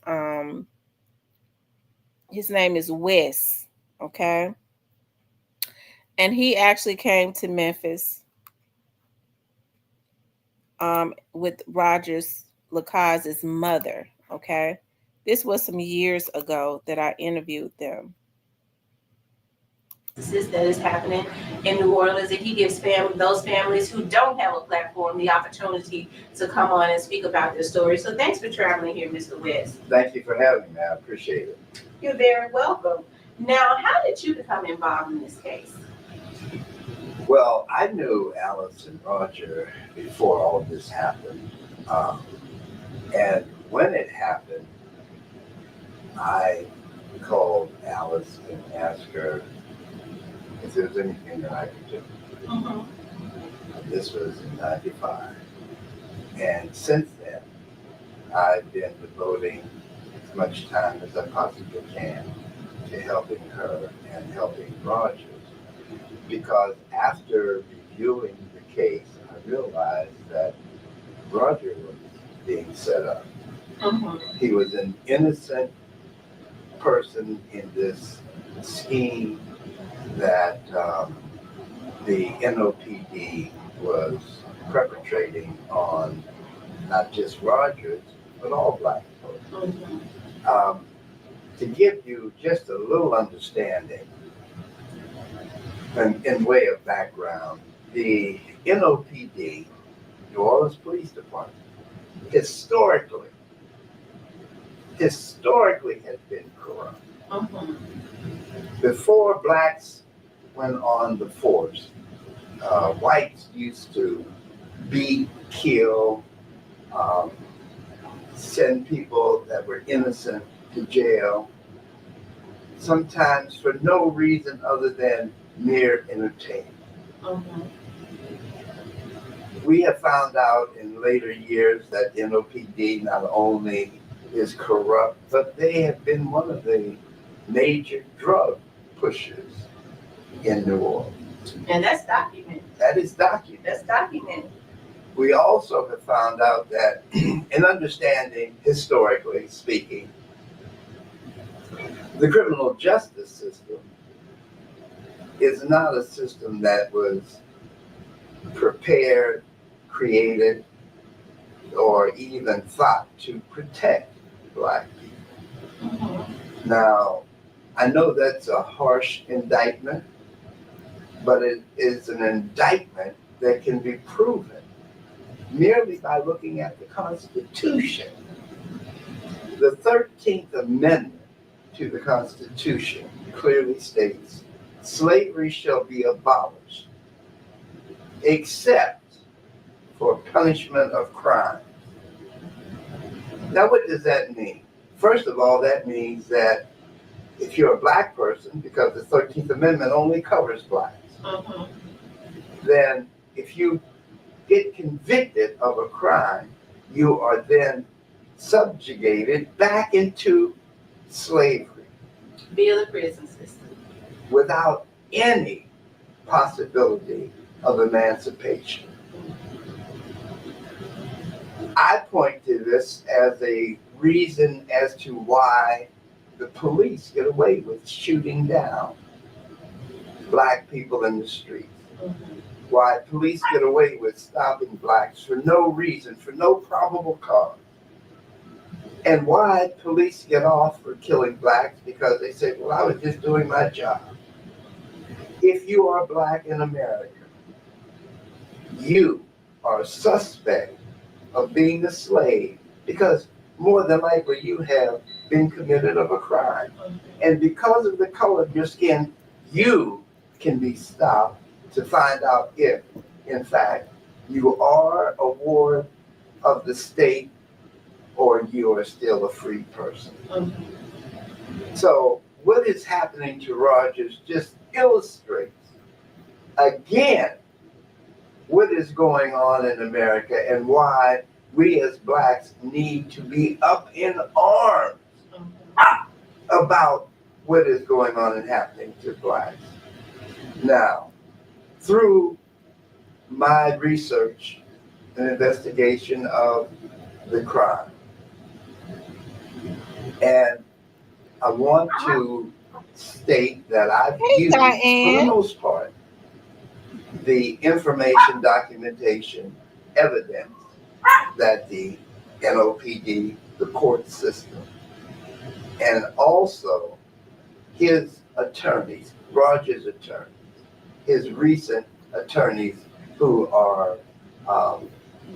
Wes, okay? And he actually came to Memphis with Rogers Lacaze's mother, okay? This was some years ago that I interviewed them. that is happening in New Orleans, and he gives those families who don't have a platform the opportunity to come on and speak about their story. So thanks for traveling here, Mr. West. Thank you for having me. I appreciate it. You're very welcome. Now, how did you become involved in this case? Well, I knew Alice and Roger before all of this happened. And when it happened, I called Alice and asked her if there was anything that I could do. Mm-hmm. This was in '95. And since then, I've been devoting as much time as I possibly can to helping her and helping Rogers. Because after reviewing the case, I realized that Roger was being set up. Mm-hmm. He was an innocent person in this scheme that the NOPD was perpetrating on not just Rogers, but all Black folks. Mm-hmm. To give you just a little understanding, and in way of background, the NOPD, New Orleans Police Department, historically has been corrupt. Mm-hmm. Before Blacks went on the force, whites used to beat, kill, send people that were innocent to jail, sometimes for no reason other than mere entertainment. Mm-hmm. We have found out in later years that the NOPD not only is corrupt, but they have been one of the major drug pushers in New Orleans. And that's documented. That is documented. That's documented. We also have found out that in understanding, historically speaking, the criminal justice system is not a system that was prepared, created, or even thought to protect Black people. Mm-hmm. Now, I know that's a harsh indictment, but it is an indictment that can be proven merely by looking at the Constitution. The 13th Amendment to the Constitution clearly states, slavery shall be abolished, except for punishment of crime. Now, what does that mean? First of all, that means that if you're a Black person, because the 13th Amendment only covers Blacks, mm-hmm. then if you get convicted of a crime, you are then subjugated back into slavery. Via the prison system. Without any possibility of emancipation. I point to this as a reason as to why the police get away with shooting down Black people in the streets. Mm-hmm. Why police get away with stopping Blacks for no reason, for no probable cause. And why police get off for killing Blacks because they say, well, I was just doing my job. If you are Black in America, you are a suspect of being a slave because more than likely you have been committed of a crime. And because of the color of your skin, you can be stopped to find out if, in fact, you are a ward of the state or you are still a free person. So what is happening to Rogers just illustrates, again, what is going on in America and why we as Blacks need to be up in arms about what is going on and happening to Blacks. Now, through my research and investigation of the crime, and I want to state that I've used, for the most part, the information, documentation, evidence that the NOPD, the court system, and also his attorneys, Roger's attorneys, his recent attorneys who are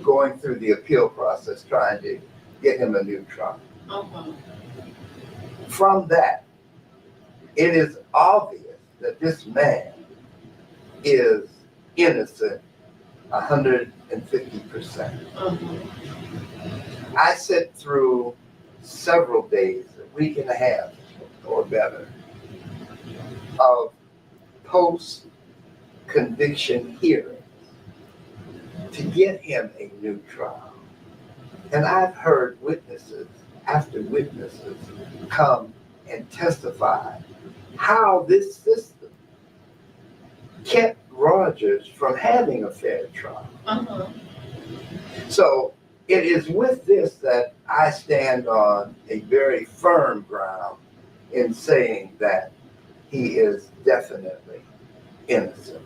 going through the appeal process trying to get him a new trial. From that, it is obvious that this man is innocent 150%. I sat through several days, a week and a half or better, of post-conviction hearings to get him a new trial. And I've heard witnesses after witnesses come and testify how this system kept Rogers from having a fair trial. So it is with this that I stand on a very firm ground in saying that he is definitely innocent.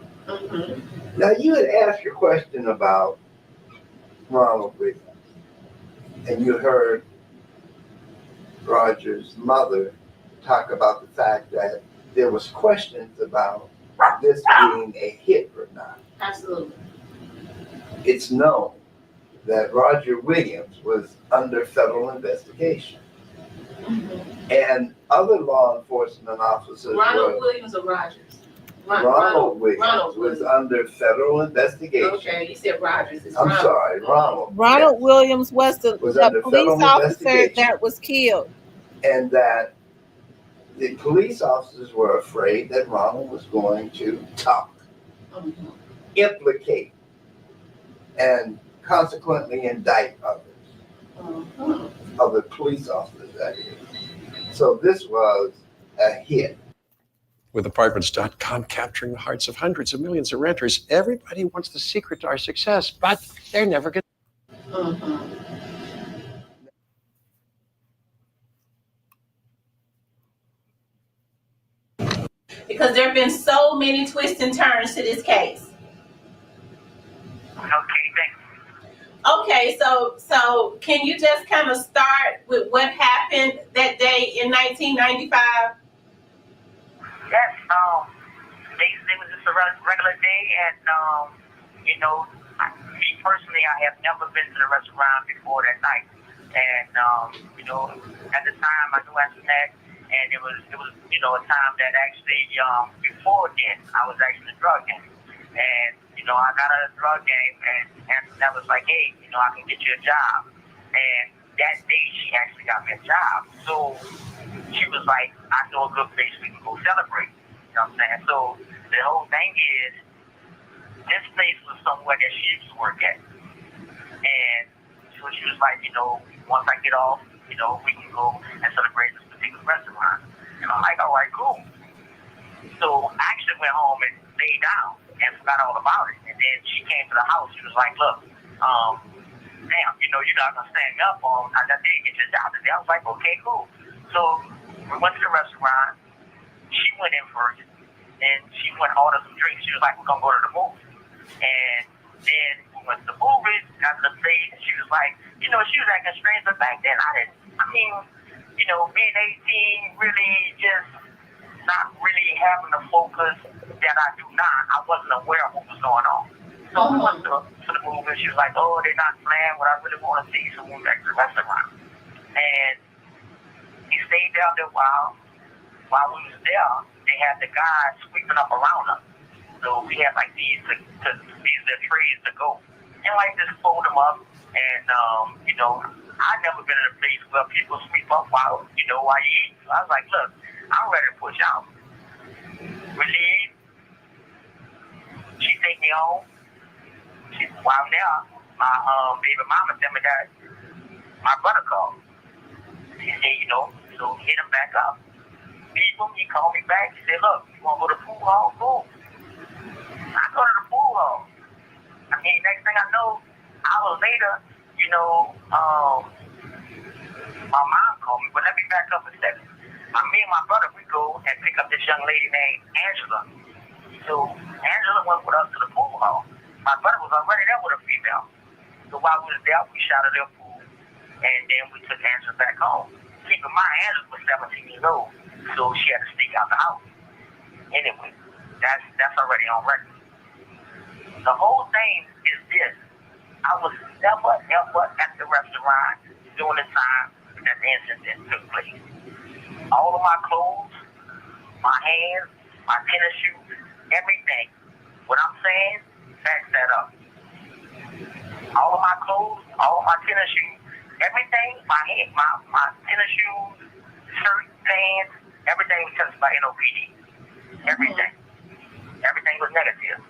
Now, you had asked your question about Ronald Williams, and you heard Roger's mother talk about the fact that there was questions about this being a hit or not. Absolutely. It's known that Roger Williams was under federal investigation. And other law enforcement officers Ronald Williams or Rogers? Ronald Williams was under federal investigation. Okay, you said Rogers. I'm sorry, Ronald. Ronald Williams was the Was under police federal officer investigation. that was killed. And that the police officers were afraid that Ronald was going to talk, implicate, and consequently indict others, other police officers, that is. So this was a hit. With Apartments.com capturing the hearts of hundreds of millions of renters, everybody wants the secret to our success, but they're never going to. Because there have been so many twists and turns to this case. Okay, so can you just kind of start with what happened that day in 1995? Yes, it was just a regular day, and me personally, I have never been to the restaurant before that night, and at the time I knew Antoinette, and it was a time that actually before then I was actually in a drug game, and I got out of the drug game, and Antoinette was like, hey, I can get you a job, and that day she actually got me a job, so she was like, I know a good place we can go celebrate. You know what I'm saying? So the whole thing is, this place was somewhere that she used to work at. And so she was like, once I get off, we can go and celebrate this particular restaurant. And I'm like, all right, cool. So I actually went home and laid down and forgot all about it. And then she came to the house. She was like, look, damn, you're not going to stand me up on, I did get your job today. I was like, okay, cool. So we went to the restaurant. She went in first, and she went and ordered some drinks. She was like, we're going to go to the movies. And then we went to the movies, got to the place, and she was like, she was acting strange, but back then being 18, really just not really having the focus that I do now. I wasn't aware of what was going on. So we went to the movies. She was like, oh, they're not playing what I really want to see, so we went back to the restaurant. And we stayed there a while. While we was there, they had the guys sweeping up around us. So we had like these trays to go. And like just fold them up. And I'd never been in a place where people sweep up while you eat. So I was like, look, I'm ready to push out. We leave. She take me home. While I'm there, my baby mama tell me that my brother called. He said, so hit him back up. He called me back. He said, look, you want to go to the pool hall? Cool. I go to the pool hall. Next thing I know, hours later, my mom called me. But let me back up a second. Me and my brother, we go and pick up this young lady named Angela. So Angela went with us to the pool hall. My brother was already there with a female. So while we was there, we shot a little pool. And then we took Angela back home. Keep in mind, Angela was 17 years old. So she had to sneak out the house. Anyway, that's already on record. The whole thing is this. I was never ever at the restaurant during the time that the incident took place. All of my clothes, my hands, my tennis shoes, everything. What I'm saying, backs that up. All of my clothes, all of my tennis shoes, everything, my tennis shoes, shirt, pants, everything was touched by NOPD. Everything. Everything was negative.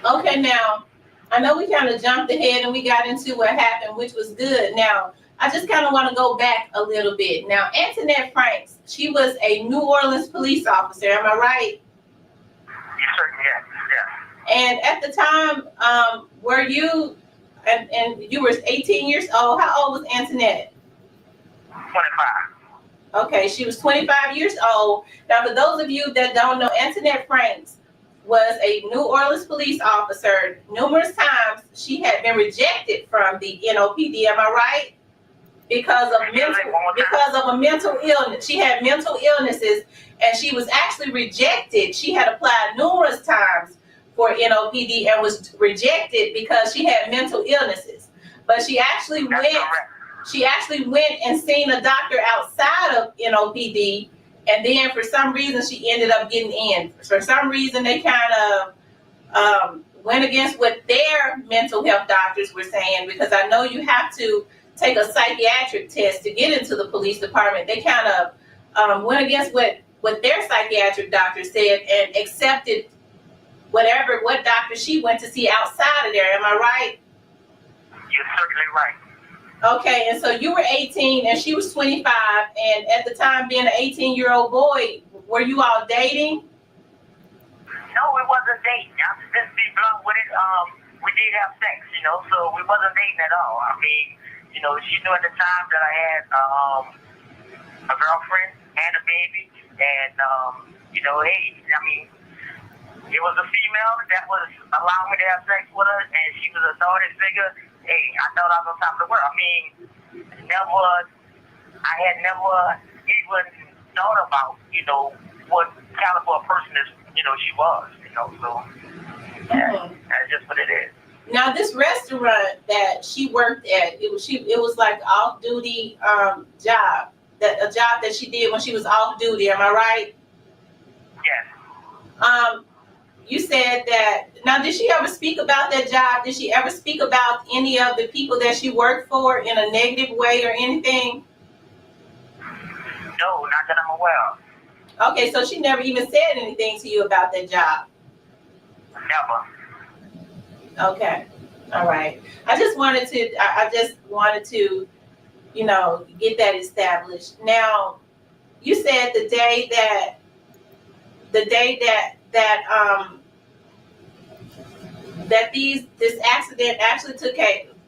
Okay, now, I know we kind of jumped ahead and we got into what happened, which was good. Now, I just kind of want to go back a little bit. Now, Antoinette Franks, she was a New Orleans police officer, am I right? Yes. And at the time, were you, and you were 18 years old, how old was Antoinette? 25. Okay, she was 25 years old. Now, for those of you that don't know, Antoinette Franks was a New Orleans police officer. Numerous times she had been rejected from the NOPD, am I right? Because of a mental illness. She had mental illnesses and she was actually rejected. She had applied numerous times for NOPD and was rejected because she had mental illnesses. But she actually went and seen a doctor outside of NOPD, and then for some reason she ended up getting in. For some reason they kind of went against what their mental health doctors were saying, because I know you have to take a psychiatric test to get into the police department. They kind of went against what their psychiatric doctor said and accepted what doctor she went to see outside of there. Am I right? You're certainly right. Okay, and so you were 18 and she was 25, and at the time being an 18-year-old boy, were you all dating? No, it wasn't dating. I'm just be blunt with it. We did have sex, so we wasn't dating at all. I mean, she knew at the time that I had a girlfriend and a baby, and it was a female that was allowing me to have sex with her, and she was a authority figure. Hey, I thought I was on top of the world. I mean, I had never even thought about, what caliber of person she was, so that's just what it is. Now, this restaurant that she worked at, it was like off-duty job, a job that she did when she was off-duty, am I right? Yes. You said that, now did she ever speak about that job? Did she ever speak about any of the people that she worked for in a negative way or anything? No, not that I'm aware of. Okay, so she never even said anything to you about that job? Never. Okay, all right. I just wanted to, get that established. Now, you said the day that this accident actually took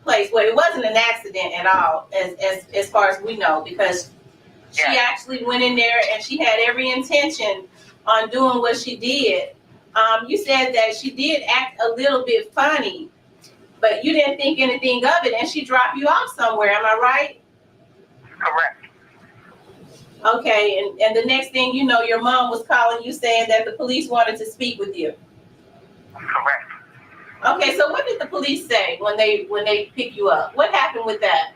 place. Well, it wasn't an accident at all, as far as we know, because she actually went in there and she had every intention on doing what she did. You said that she did act a little bit funny, but you didn't think anything of it, and she dropped you off somewhere. Am I right? Correct. Okay, and the next thing you know, your mom was calling you saying that the police wanted to speak with you. Correct. Okay, so what did the police say when they pick you up? What happened with that?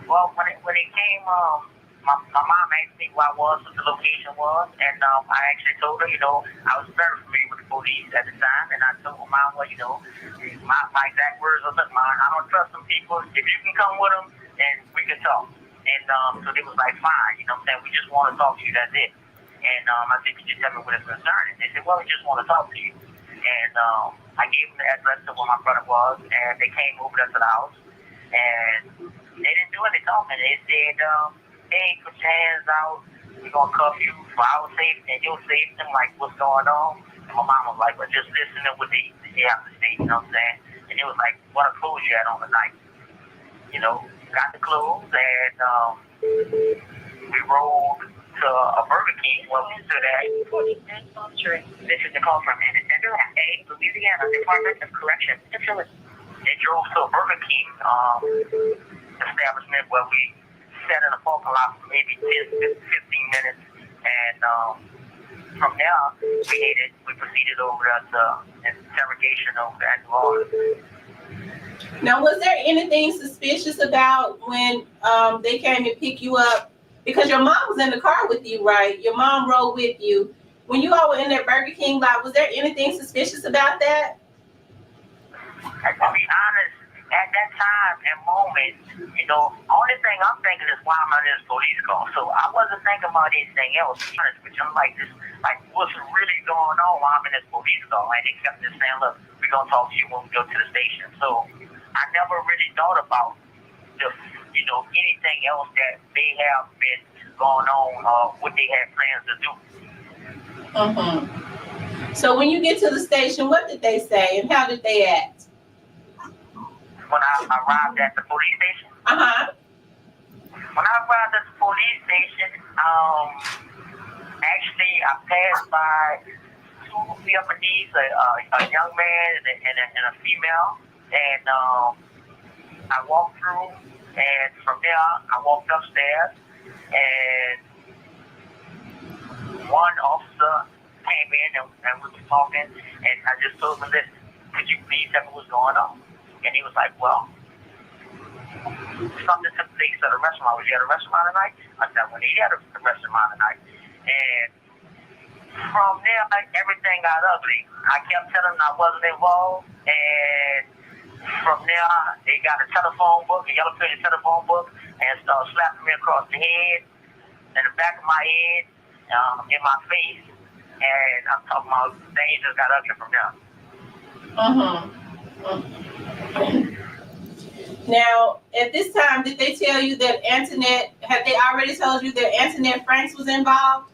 Well, when it came, my mom asked me where I was, what the location was, and I actually told her, I was very familiar with the police at the time, and I told my mom, my exact words was, look, Mom, I don't trust some people. If you can come with them, then we can talk. And so they was like, fine, we just want to talk to you, that's it. And I said, could you tell me what it's concerning? They said, well, we just want to talk to you. And I gave them the address to where my brother was, and they came over there to the house, and they didn't do any talking. They said, hey, put your hands out, we're going to cuff you for our safety and your safety. I'm like, what's going on? And my mom was like, well, just listen to what they have to say, you know what I'm saying? And it was like, what a clothes you had on tonight. Got the clothes, and we rolled to a Burger King where we stood at. This is the call from Center A, Louisiana Department of Corrections Facility. They drove to a Burger King establishment where we sat in a parking lot for maybe 10, 15 minutes, and from there, we proceeded over to interrogation over at New Orleans. Now, was there anything suspicious about when they came to pick you up? Because your mom was in the car with you, right? Your mom rode with you. When you all were in that Burger King lot, was there anything suspicious about that? To be honest, at that time and moment, only thing I'm thinking is why I'm on this police call. So I wasn't thinking about anything else. Which I'm like, what's really going on while I'm in this police call? And they kept just saying, look, we're going to talk to you when we go to the station. So I never really thought about anything else that may have been going on or what they had plans to do. So when you get to the station, what did they say and how did they act? When I arrived at the police station? When I arrived at the police station, actually I passed by two Vietnamese, a young man and a female, and I walked through, and from there I walked upstairs, and one officer came in and we were talking, and I just told him, listen, could you please tell me what's going on? And he was like, well, something took place at a restaurant. Was you at a restaurant tonight? I said, well, he had a restaurant tonight. And from there, everything got ugly. I kept telling them I wasn't involved, and from there, they got a telephone book, a yellow printed telephone book, and started slapping me across the head, in the back of my head, in my face, and I'm talking about things just got ugly from there. Now, at this time, did they tell you that Antoinette, had they already told you that Antoinette Franks was involved?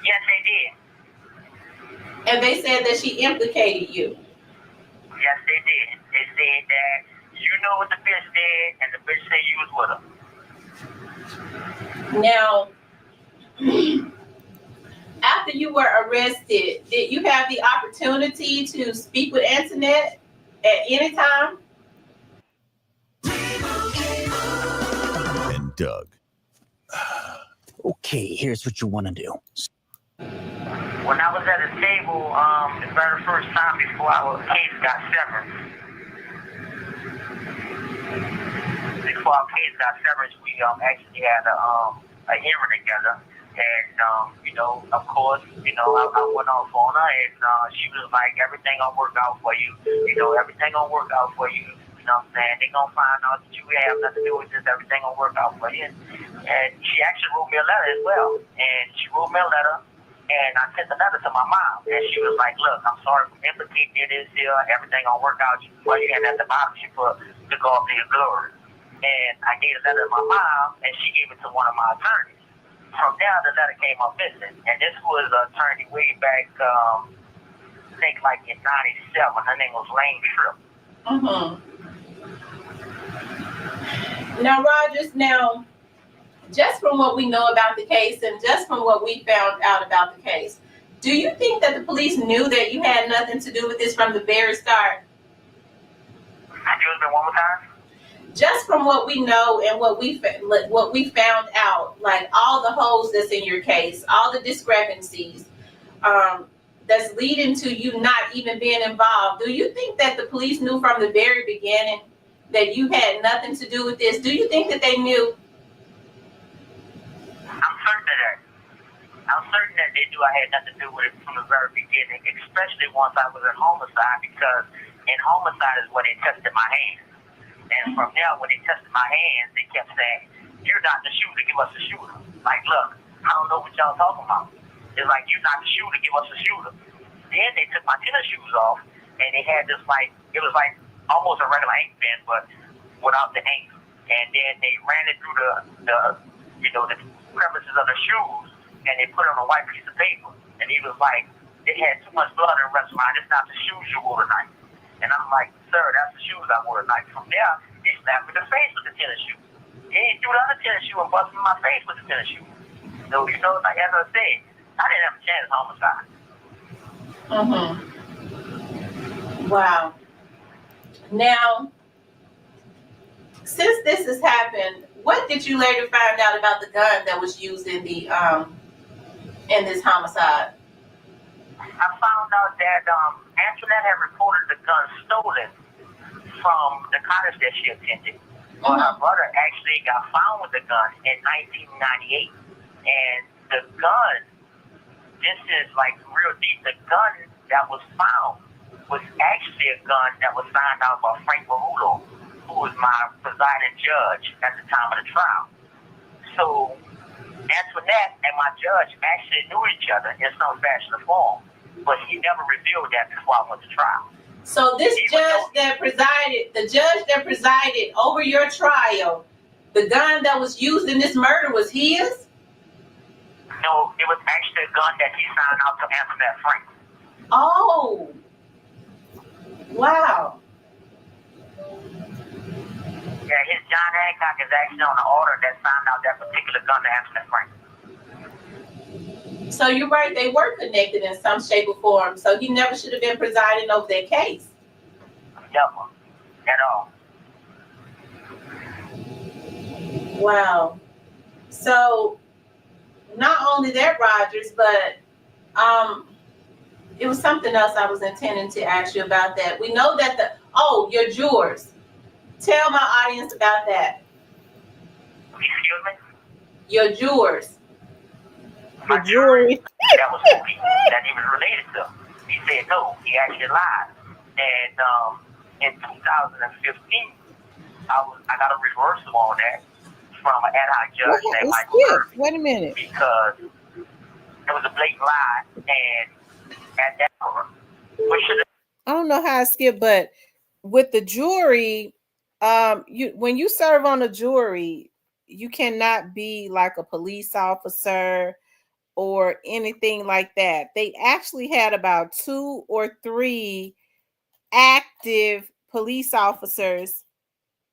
Yes, they did. And they said that she implicated you? Yes, they did. They said that you know what the bitch did, and the bitch said you was with her. Now, after you were arrested, did you have the opportunity to speak with Antoinette at any time? And Doug. Okay, here's what you want to do. When I was at a table, the very first time before our case got severed, we actually had a hearing together. And, of course, I went off on her, and she was like, everything gonna work out for you. Everything gonna work out for you. You know what I'm saying? They gonna find out that you have nothing to do with this. Everything gonna work out for you. And she actually wrote me a letter as well. And she wrote me a letter, and I sent the letter to my mom. And she was like, look, I'm sorry for implicating you this here. Everything gonna work out. And at the bottom, she put to go up to your glory. And I gave the letter to my mom, and she gave it to one of my attorneys. From there, the letter came up missing. And this was an attorney way back, I think like in 97. Her name was Lane Tripp. Now, Rogers, just from what we know about the case and just from what we found out about the case, do you think that the police knew that you had nothing to do with this from the very start? Excuse me, one more time? Just from what we know and what we found out, like all the holes that's in your case, all the discrepancies, that's leading to you not even being involved. Do you think that the police knew from the very beginning that you had nothing to do with this? Do you think that they knew? I'm certain that they knew I had nothing to do with it from the very beginning, especially once I was in homicide, because in homicide is when they tested my hands. And from there, when they tested my hands, they kept saying, you're not the shooter, give us a shooter. Like, look, I don't know what y'all talking about. It's like, you're not the shooter, give us a shooter. Then they took my tennis shoes off, and they had this, like, it was like almost a regular ink pen, but without the ink. And then they ran it through the crevices of the shoes, and they put it on a white piece of paper. And he was like, they had too much blood in the rest of mine. It's not the shoes you wore tonight. And I'm like, sir, that's the shoes I wore tonight. From there, he slapped me in the face with the tennis shoe. He threw the other tennis shoe and busted me in my face with the tennis shoe. So, like as I said, I didn't have a chance at homicide. Wow. Now, since this has happened, what did you later find out about the gun that was used in the in this homicide? I found out that Antoinette had reported the gun stolen from the college that she attended. But her brother actually got found with the gun in 1998. And the gun, this is like real deep, the gun that was found was actually a gun that was found out by Frank Marullo, who was my presiding judge at the time of the trial. So Antoinette and my judge actually knew each other in some fashion or form, but he never revealed that before I went to trial. So this judge that presided, the judge that presided over your trial, the gun that was used in this murder was his? No, it was actually a gun that he signed out to Antoinette Frank. Oh, wow. Yeah, his John Hancock is actually on the order that signed out that particular gun to Antoinette Frank. So you're right, they were connected in some shape or form. So he never should have been presiding over their case. Never, at all. Wow. So not only that, Rogers, but it was something else I was intending to ask you about that. We know that your jurors. Tell my audience about that. Excuse me? Your jurors. My jury. That was police that he was related to. He said no, he actually lied. And in 2015, I got a reversal on that from an ad hoc judge named Michael Kirby. Wait a minute. Because it was a blatant lie, and at that point, I don't know how I skipped, but with the jury, when you serve on a jury, you cannot be like a police officer or anything like that. They actually had about 2 or 3 active police officers,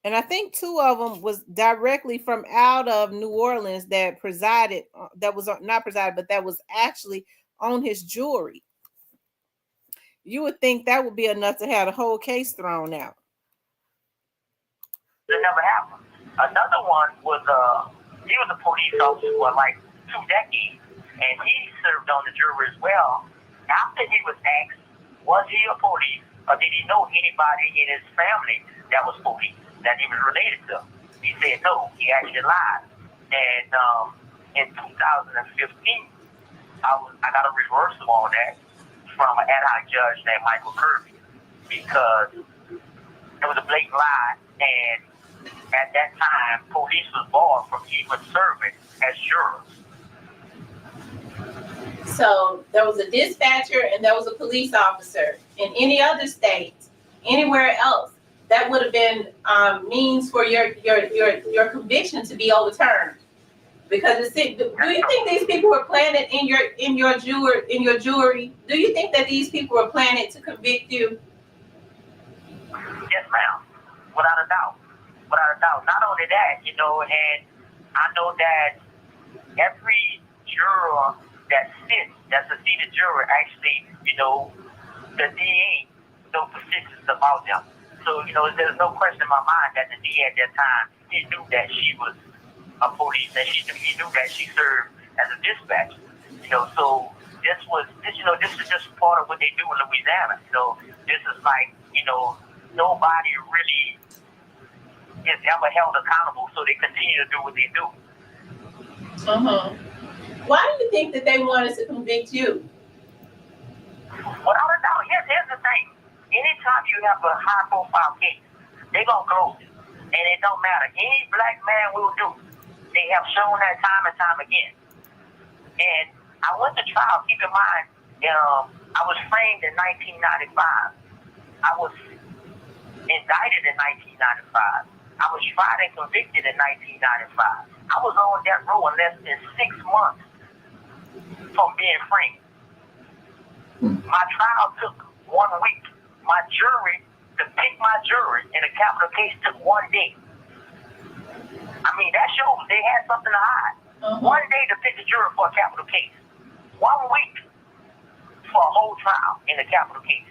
and I think 2 of them was directly from out of New Orleans that presided, that was not presided, but that was actually on his jury. You would think that would be enough to have the whole case thrown out. It never happened. Another one was he was a police officer for like 2 decades, and he served on the jury as well. After he was asked, was he a police, or did he know anybody in his family that was police that he was related to? He said no, he actually lied. And in 2015, I got a reversal on that from an ad hoc judge named Michael Kirby, because it was a blatant lie, and at that time, police was barred from even serving as jurors. So there was a dispatcher and there was a police officer. In any other state, anywhere else, that would have been means for your conviction to be overturned. Because do you think these people were planted in your jury? Do you think that these people were planted to convict you? Yes, ma'am. Without a doubt. Without a doubt. Not only that, and I know that every juror that sits, that's a seated juror, actually, the DA knows specifics about them. So, there's no question in my mind that the DA at that time, he knew that she was a police, and he knew that she served as a dispatcher. So this is just part of what they do in Louisiana. This is like, nobody really is ever held accountable, so they continue to do what they do. Why do you think that they wanted to convict you? Without a doubt, here's the thing. Anytime you have a high-profile case, they're going to close it. And it don't matter. Any black man will do. They have shown that time and time again. And I went to trial. Keep in mind, I was framed in 1995. I was indicted in 1995. I was tried and convicted in 1995. I was on that row in less than 6 months from being framed. My trial took 1 week. My jury, to pick my jury in a capital case, took 1 day. I mean, that shows they had something to hide. 1 day to pick a jury for a capital case. 1 week for a whole trial in a capital case.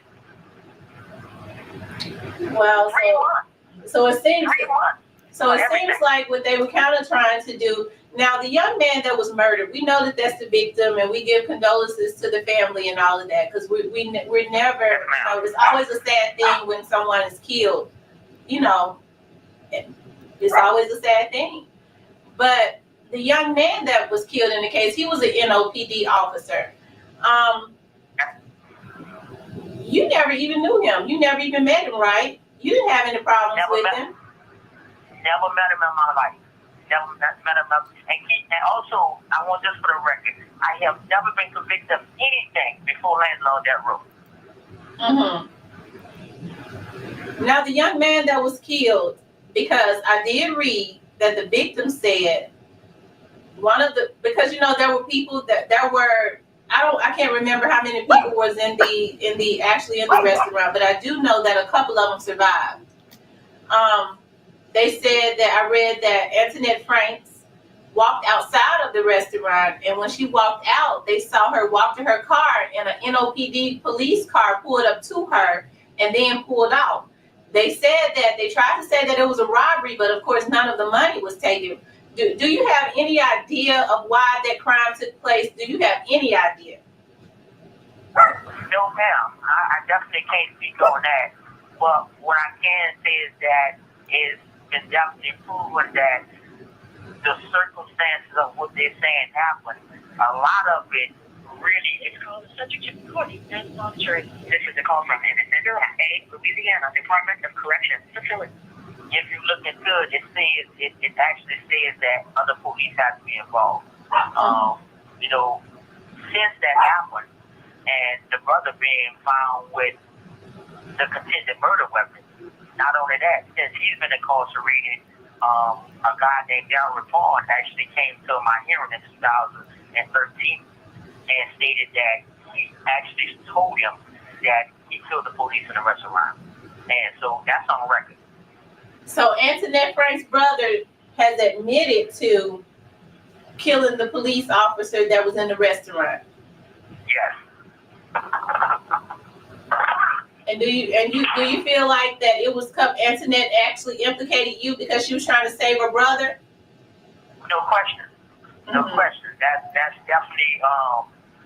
Well, 3 months. so it seems 3 months. So it seems like what they were kind of trying to do. Now, the young man that was murdered, we know that that's the victim, and we give condolences to the family and all of that, because we're never, you know, it's always a sad thing when someone is killed. You know, it's always a sad thing. But the young man that was killed in the case, he was an NOPD officer. You never even knew him. You never even met him, right? You didn't have any problems with him. Never met him in my life. Never met him. And also, I want this for the record. I have never been convicted of anything before landing on that road. Now, the young man that was killed, because I did read that the victim said because you know there were people that there were. I can't remember how many people was in the restaurant, but I do know that a couple of them survived. They said that I read that Antoinette Franks walked outside of the restaurant, and when she walked out, they saw her walk to her car, and an NOPD police car pulled up to her and then pulled off. They said that they tried to say that it was a robbery, but of course none of the money was taken. Do you have any idea of why that crime took place? Do you have any idea? No, ma'am. I definitely can't speak on that. But what I can say is that it's been definitely proven that the circumstances of what they're saying happened, a lot of it really is called the subject to recording and monitoring. This is a call from Independent A, Louisiana Department of Corrections Facility. If you look into it, it actually says that other police have to be involved. You know, since that happened, and the brother being found with the contended murder weapon, not only that, since he's been incarcerated, a guy named Darryl Pond actually came to my hearing in 2013 and stated that he actually told him that he killed the police in the restaurant. And so that's on record. So Antoinette Frank's brother has admitted to killing the police officer that was in the restaurant. Yes. And do you feel like that it was Antoinette actually implicated you because she was trying to save her brother? No question. No question. That's definitely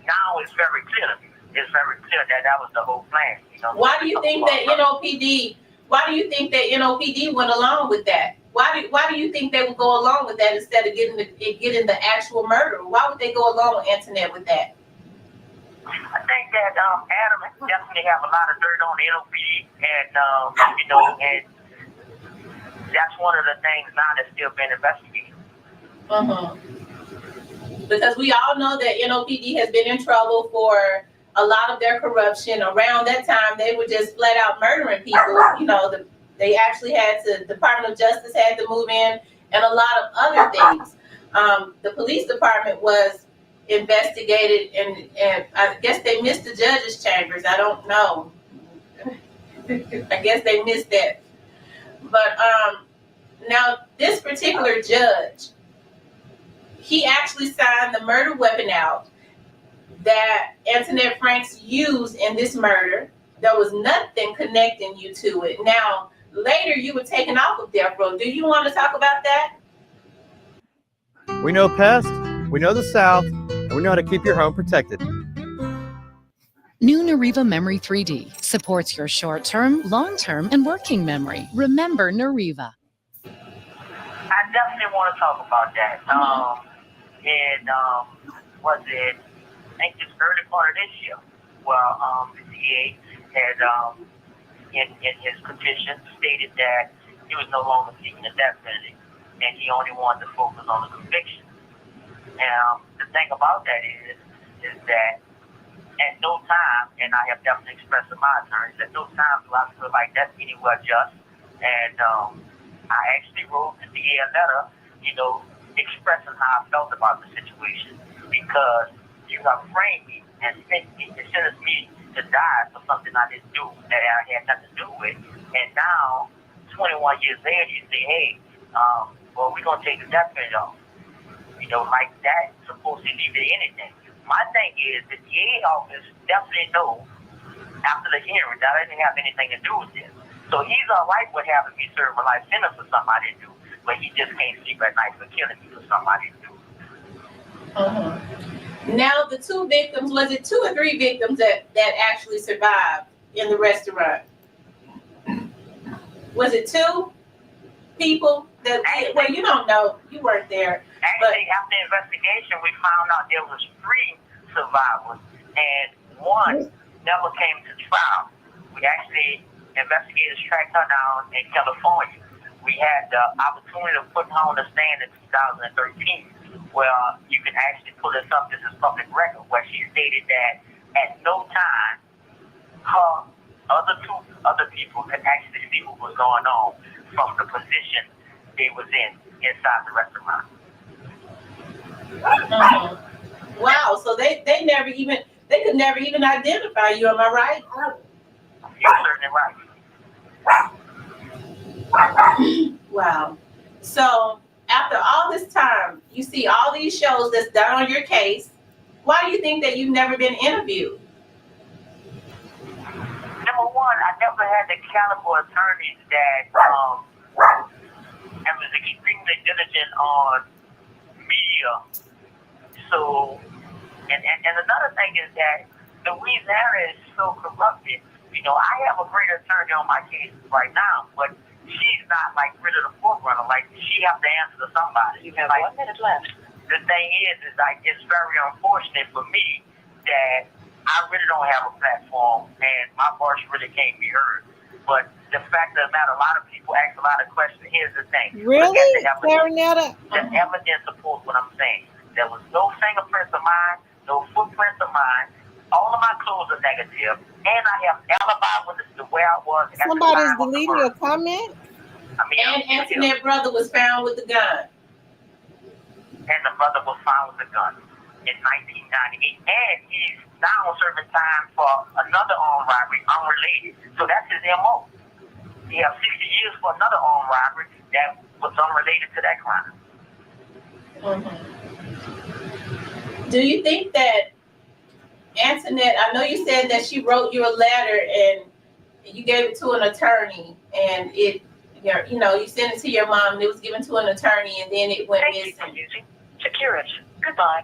now it's very clear to me. It's very clear that was the whole plan. You know. Why do you think that NOPD? Why do you think that NOPD went along with that? Why do you think they would go along with that instead of getting the actual murder? Why would they go along with Antoinette with that? I think that Adam definitely have a lot of dirt on the NOPD, and you know, and that's one of the things now that's still being investigated. Because we all know that NOPD has been in trouble for a lot of their corruption. Around that time, they were just flat out murdering people. You know, they actually Department of Justice had to move in, and a lot of other things. The police department was investigated, and I guess they missed the judge's chambers. I don't know. I guess they missed that. But now this particular judge, he actually signed the murder weapon out that Antoinette Franks used in this murder. There was nothing connecting you to it. Now, later you were taken off of death row. Do you want to talk about that? We know pest, we know the South, and we know how to keep your home protected. New Nariva Memory 3D supports your short-term, long-term, and working memory. Remember Nariva. I definitely want to talk about that. Was it, I think this early part of this year, well, the DA had, in his petition, stated that he was no longer seeking the death penalty, and he only wanted to focus on the conviction. And the thing about that is that at no time, and I have definitely expressed to my attorneys, at no time do I feel like that's anywhere just. And I actually wrote the DA a letter, you know, expressing how I felt about the situation, because you have framed me and sentenced me to die for something I didn't do, that I had nothing to do with. And now, 21 years later, you say, hey, well, we're going to take the death penalty off. You know, like that's supposed to alleviate anything. My thing is, the DA office definitely knows after the hearing that I didn't have anything to do with this. So he's all right with having me serve a life sentence for something I didn't do, but he just can't sleep at night for killing me for something I didn't do. Now, the 2 victims, was it 2 or 3 victims that actually survived in the restaurant? Was it 2 people? Well, you don't know. You weren't there. Actually, after investigation, we found out there was 3 survivors, and 1 never came to trial. We actually, investigators tracked her down in California. We had the opportunity of putting her on the stand in 2013, where you can actually pull this up. This is public record, where she stated that at no time her other people could actually see what was going on from the position they was inside the restaurant. Wow, so they could never even identify you, am I right? You're certainly right. Wow. So after all this time, you see all these shows that's done on your case. Why do you think that you've never been interviewed? Number one, I never had the caliber attorneys that was extremely diligent on media. So, and another thing is that Louisiana is so corrupted. You know, I have a great attorney on my case right now, but she's not like really the forerunner. Like, she has to answer to somebody. You have like, 1 minute left. The thing is like, it's very unfortunate for me that I really don't have a platform and my voice really can't be heard. But the fact of the matter, a lot of people ask a lot of questions. Here's the thing. Really? The evidence supports what I'm saying. There was no fingerprints of mine, no footprints of mine. All of my clothes are negative, and I have alibi witnesses to where I was. Somebody's deleting your comment. And Antoinette's brother was found with the gun. And the brother was found with the gun in 1998, and he's now serving time for another armed robbery unrelated. So that's his MO. He has 60 years for another armed robbery that was unrelated to that crime. Do you think that Antoinette, I know you said that she wrote you a letter and you gave it to an attorney, and you sent it to your mom and it was given to an attorney, and then it went missing. Secure it. Goodbye.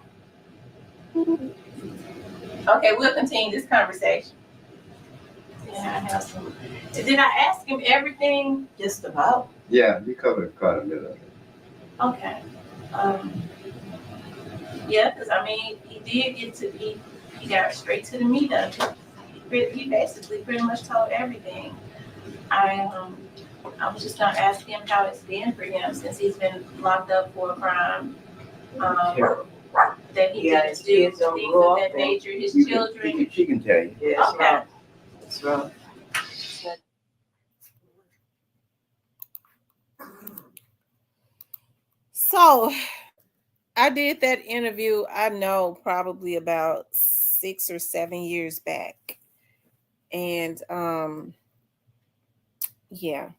Okay, we'll continue this conversation. Did I ask him everything? Just about. Yeah, you covered quite a bit of it. Okay. Yeah, because I mean, he did get to he got straight to the meat of it. He basically pretty much told everything. I was just gonna ask him how it's been for him since he's been locked up for a crime. That he didn't do things of that nature. His children. She can tell you. Yeah, okay. That's right. So I did that interview, I know, probably about 6 or 7 years back. And yeah,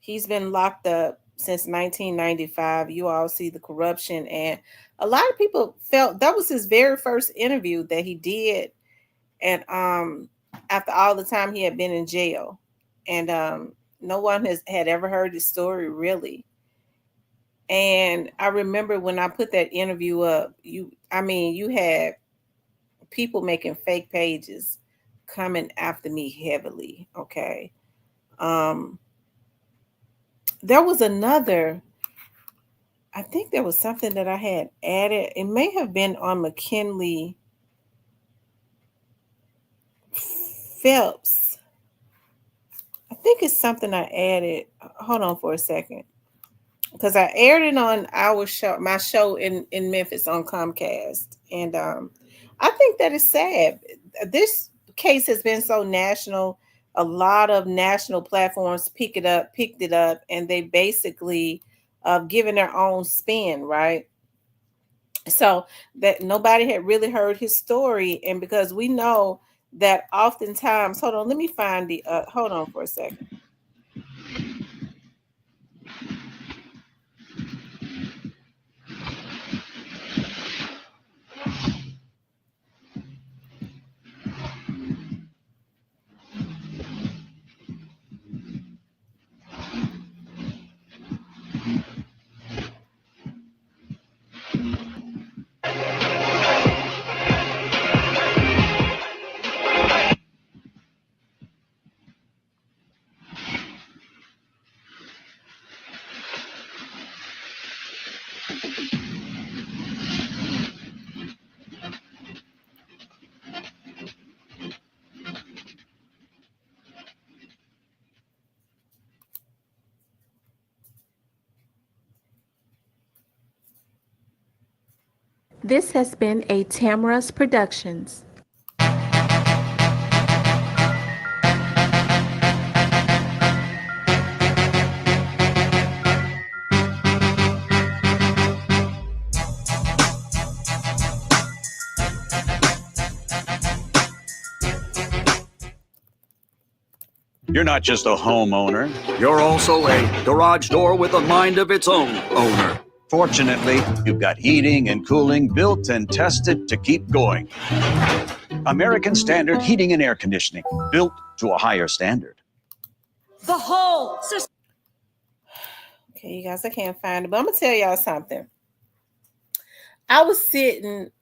he's been locked up since 1995. You all see the corruption, and a lot of people felt that was his very first interview that he did. And after all the time he had been in jail, and no one had ever heard his story really. And I remember when I put that interview up, you had people making fake pages coming after me heavily. Okay. There was I think there was something that I had added. It may have been on McKinley Phelps. I think it's something I added. Hold on for a second. Because I aired it on my show in Memphis on Comcast. And I think that is sad. This case has been so national. A lot of national platforms picked it up, and they basically given their own spin, right? So that nobody had really heard his story. And because we know that oftentimes, hold on, let me find hold on for a second. This has been a Tamara's Productions. You're not just a homeowner. You're also a garage door with a mind of its own owner. Fortunately, you've got heating and cooling built and tested to keep going. American Standard Heating and Air Conditioning, built to a higher standard. The whole system. Okay, you guys, I can't find it, but I'm gonna tell y'all something. I was sitting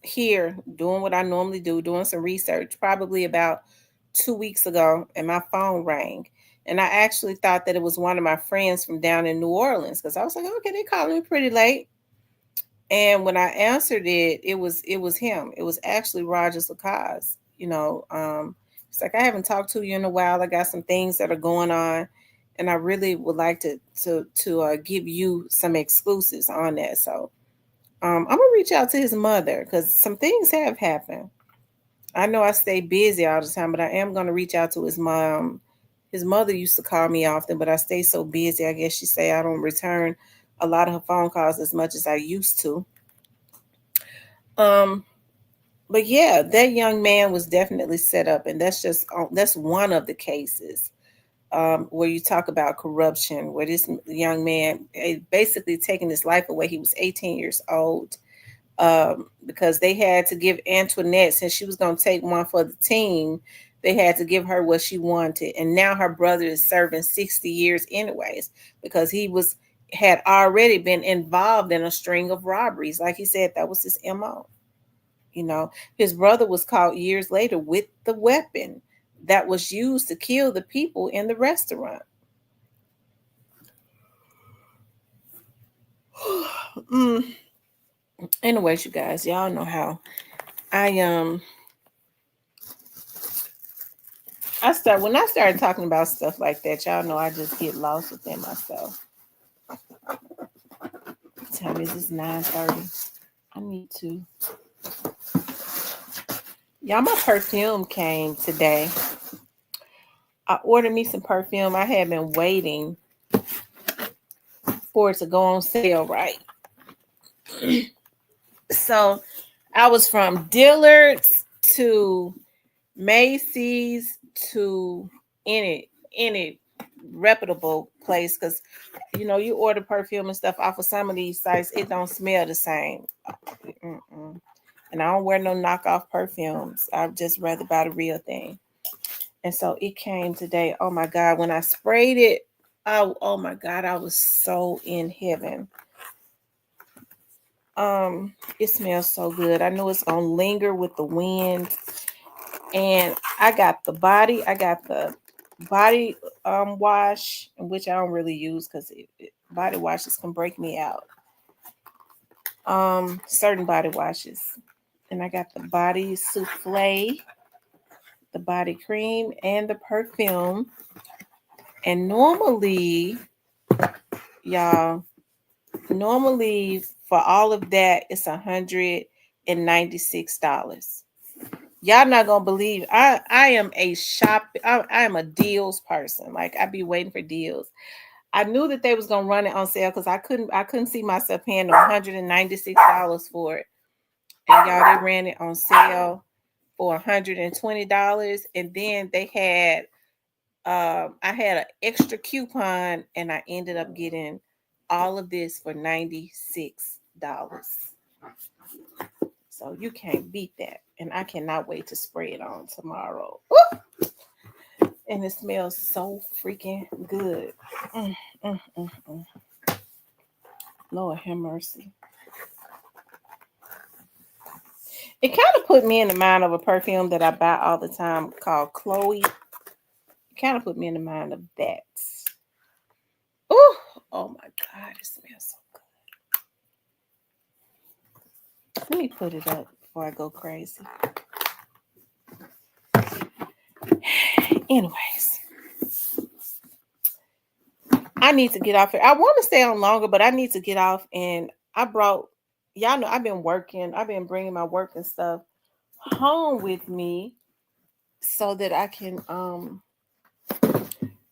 here doing what I normally do, doing some research, probably about 2 weeks ago, and my phone rang. And I actually thought that it was one of my friends from down in New Orleans, because I was like, okay, they're calling me pretty late. And when I answered it, it was him. It was actually Roger Lacaze. It's like, I haven't talked to you in a while. I got some things that are going on, and I really would like to give you some exclusives on that. So I'm gonna reach out to his mother, because some things have happened. I know I stay busy all the time, but I am gonna reach out to his mom. His mother used to call me often, but I stay so busy. I guess she say I don't return a lot of her phone calls as much as I used to. But yeah, that young man was definitely set up, and that's one of the cases where you talk about corruption, where this young man basically taking his life away. He was 18 years old, because they had to give Antoinette, since she was going to take one for the team, they had to give her what she wanted. And now her brother is serving 60 years anyways, because he had already been involved in a string of robberies. Like he said, that was his MO. His brother was caught years later with the weapon that was used to kill the people in the restaurant. Anyways, you guys, y'all know how when I started talking about stuff like that, y'all know I just get lost within myself. Time is it's 9:30. I need to. Y'all, my perfume came today. I ordered me some perfume. I had been waiting for it to go on sale, right? So I was from Dillard's to Macy's to any reputable place, because you order perfume and stuff off of some of these sites, it don't smell the same. And I don't wear no knockoff perfumes. I'd just rather buy the real thing. And so it came today. Oh my God, when I sprayed it, oh my God, I was so in heaven. It smells so good. I know it's gonna linger with the wind. And I got the body wash, which I don't really use because body washes can break me out. Certain body washes. And I got the body souffle, the body cream, and the perfume. And normally, y'all, for all of that, it's $196. Y'all not gonna believe I am I am a deals person. Like, I be waiting for deals. I knew that they was gonna run it on sale, because I couldn't see myself paying $196 for it. And y'all, they ran it on sale for $120. And then they had I had an extra coupon, and I ended up getting all of this for $96. So you can't beat that. And I cannot wait to spray it on tomorrow. Woo! And it smells so freaking good. Lord have mercy. It kind of put me in the mind of a perfume that I buy all the time called Chloe. It kind of put me in the mind of that. Oh my God, it smells so good. Let me put it up before I go crazy. Anyways, I need to get off here. I want to stay on longer, but I need to get off and I brought, y'all know I've been working. I've been bringing my work and stuff home with me so that I can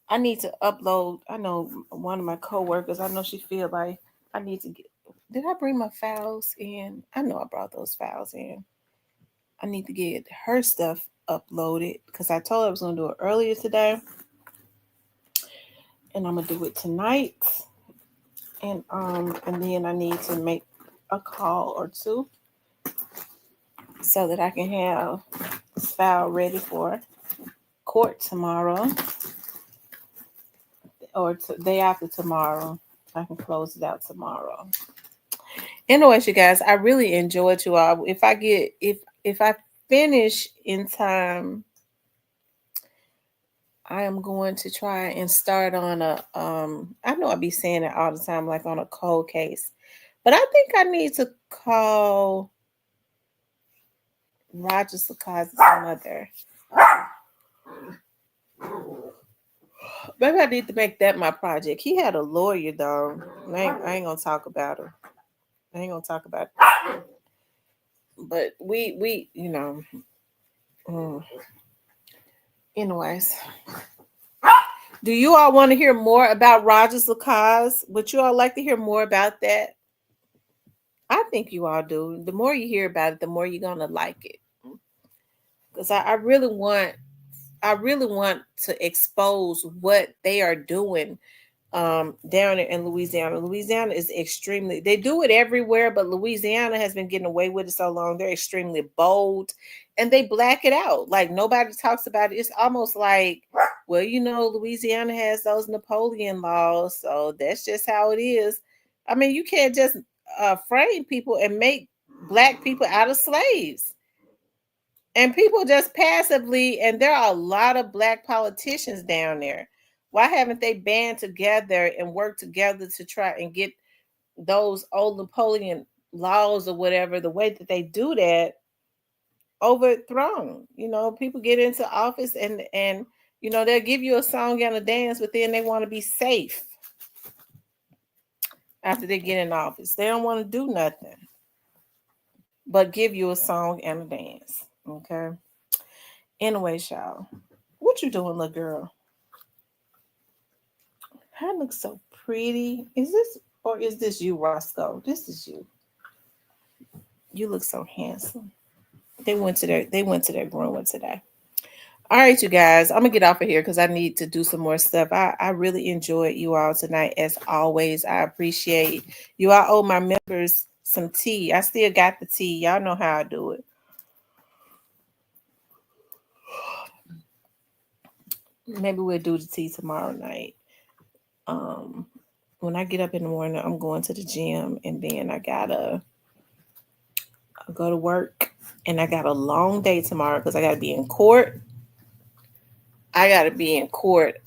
I need to upload. I know one of my coworkers, I know she feel like I need to get, did I bring my files in? I know I brought those files in. I need to get her stuff uploaded because I told her I was going to do it earlier today. And I'm going to do it tonight. And then I need to make a call or two so that I can have this file ready for court tomorrow or day after tomorrow. I can close it out tomorrow. Anyways, you guys, I really enjoyed you all. If I finish in time, I am going to try and start on a I know I be saying it all the time, like on a cold case. But I think I need to call Roger Sakaz's mother. Maybe I need to make that my project. He had a lawyer though. I ain't gonna talk about her. I ain't gonna talk about it. But we you know. Anyways. Do you all want to hear more about Roger Sakaz? Would you all like to hear more about that? I think you all do. The more you hear about it, the more you're gonna like it. Because I really want to expose what they are doing down in Louisiana. Louisiana is extremely, they do it everywhere, but Louisiana has been getting away with it so long. They're extremely bold and they black it out. Like nobody talks about it. It's almost like, well, you know, Louisiana has those Napoleon laws, so that's just how it is. I mean, you can't just frame people and make black people out of slaves. And people just passively, and there are a lot of black politicians down there. Why haven't they band together and worked together to try and get those old Napoleon laws or whatever, the way that they do that, overthrown? You know, people get into office and you know, they'll give you a song and a dance, but then they want to be safe after they get in office. They don't want to do nothing but give you a song and a dance. Okay. Anyway, y'all, what you doing, little girl? Her looks so pretty. Is this you, Roscoe? This is you. You look so handsome. They went to their groomer today. All right, you guys, I'm gonna get off of here because I need to do some more stuff. I really enjoyed you all tonight, as always. I appreciate you. I owe my members some tea. I still got the tea. Y'all know how I do it. Maybe we'll do the tea tomorrow night. When I get up in the morning, I'm going to the gym, and then I gotta go to work, and I got a long day tomorrow because I gotta be in court. I gotta be in court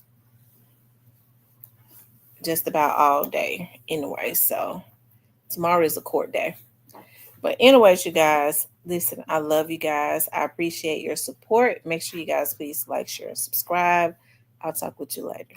just about all day anyway. So tomorrow is a court day. But anyways, you guys, listen, I love you guys. I appreciate your support. Make sure you guys please like, share, and subscribe. I'll talk with you later.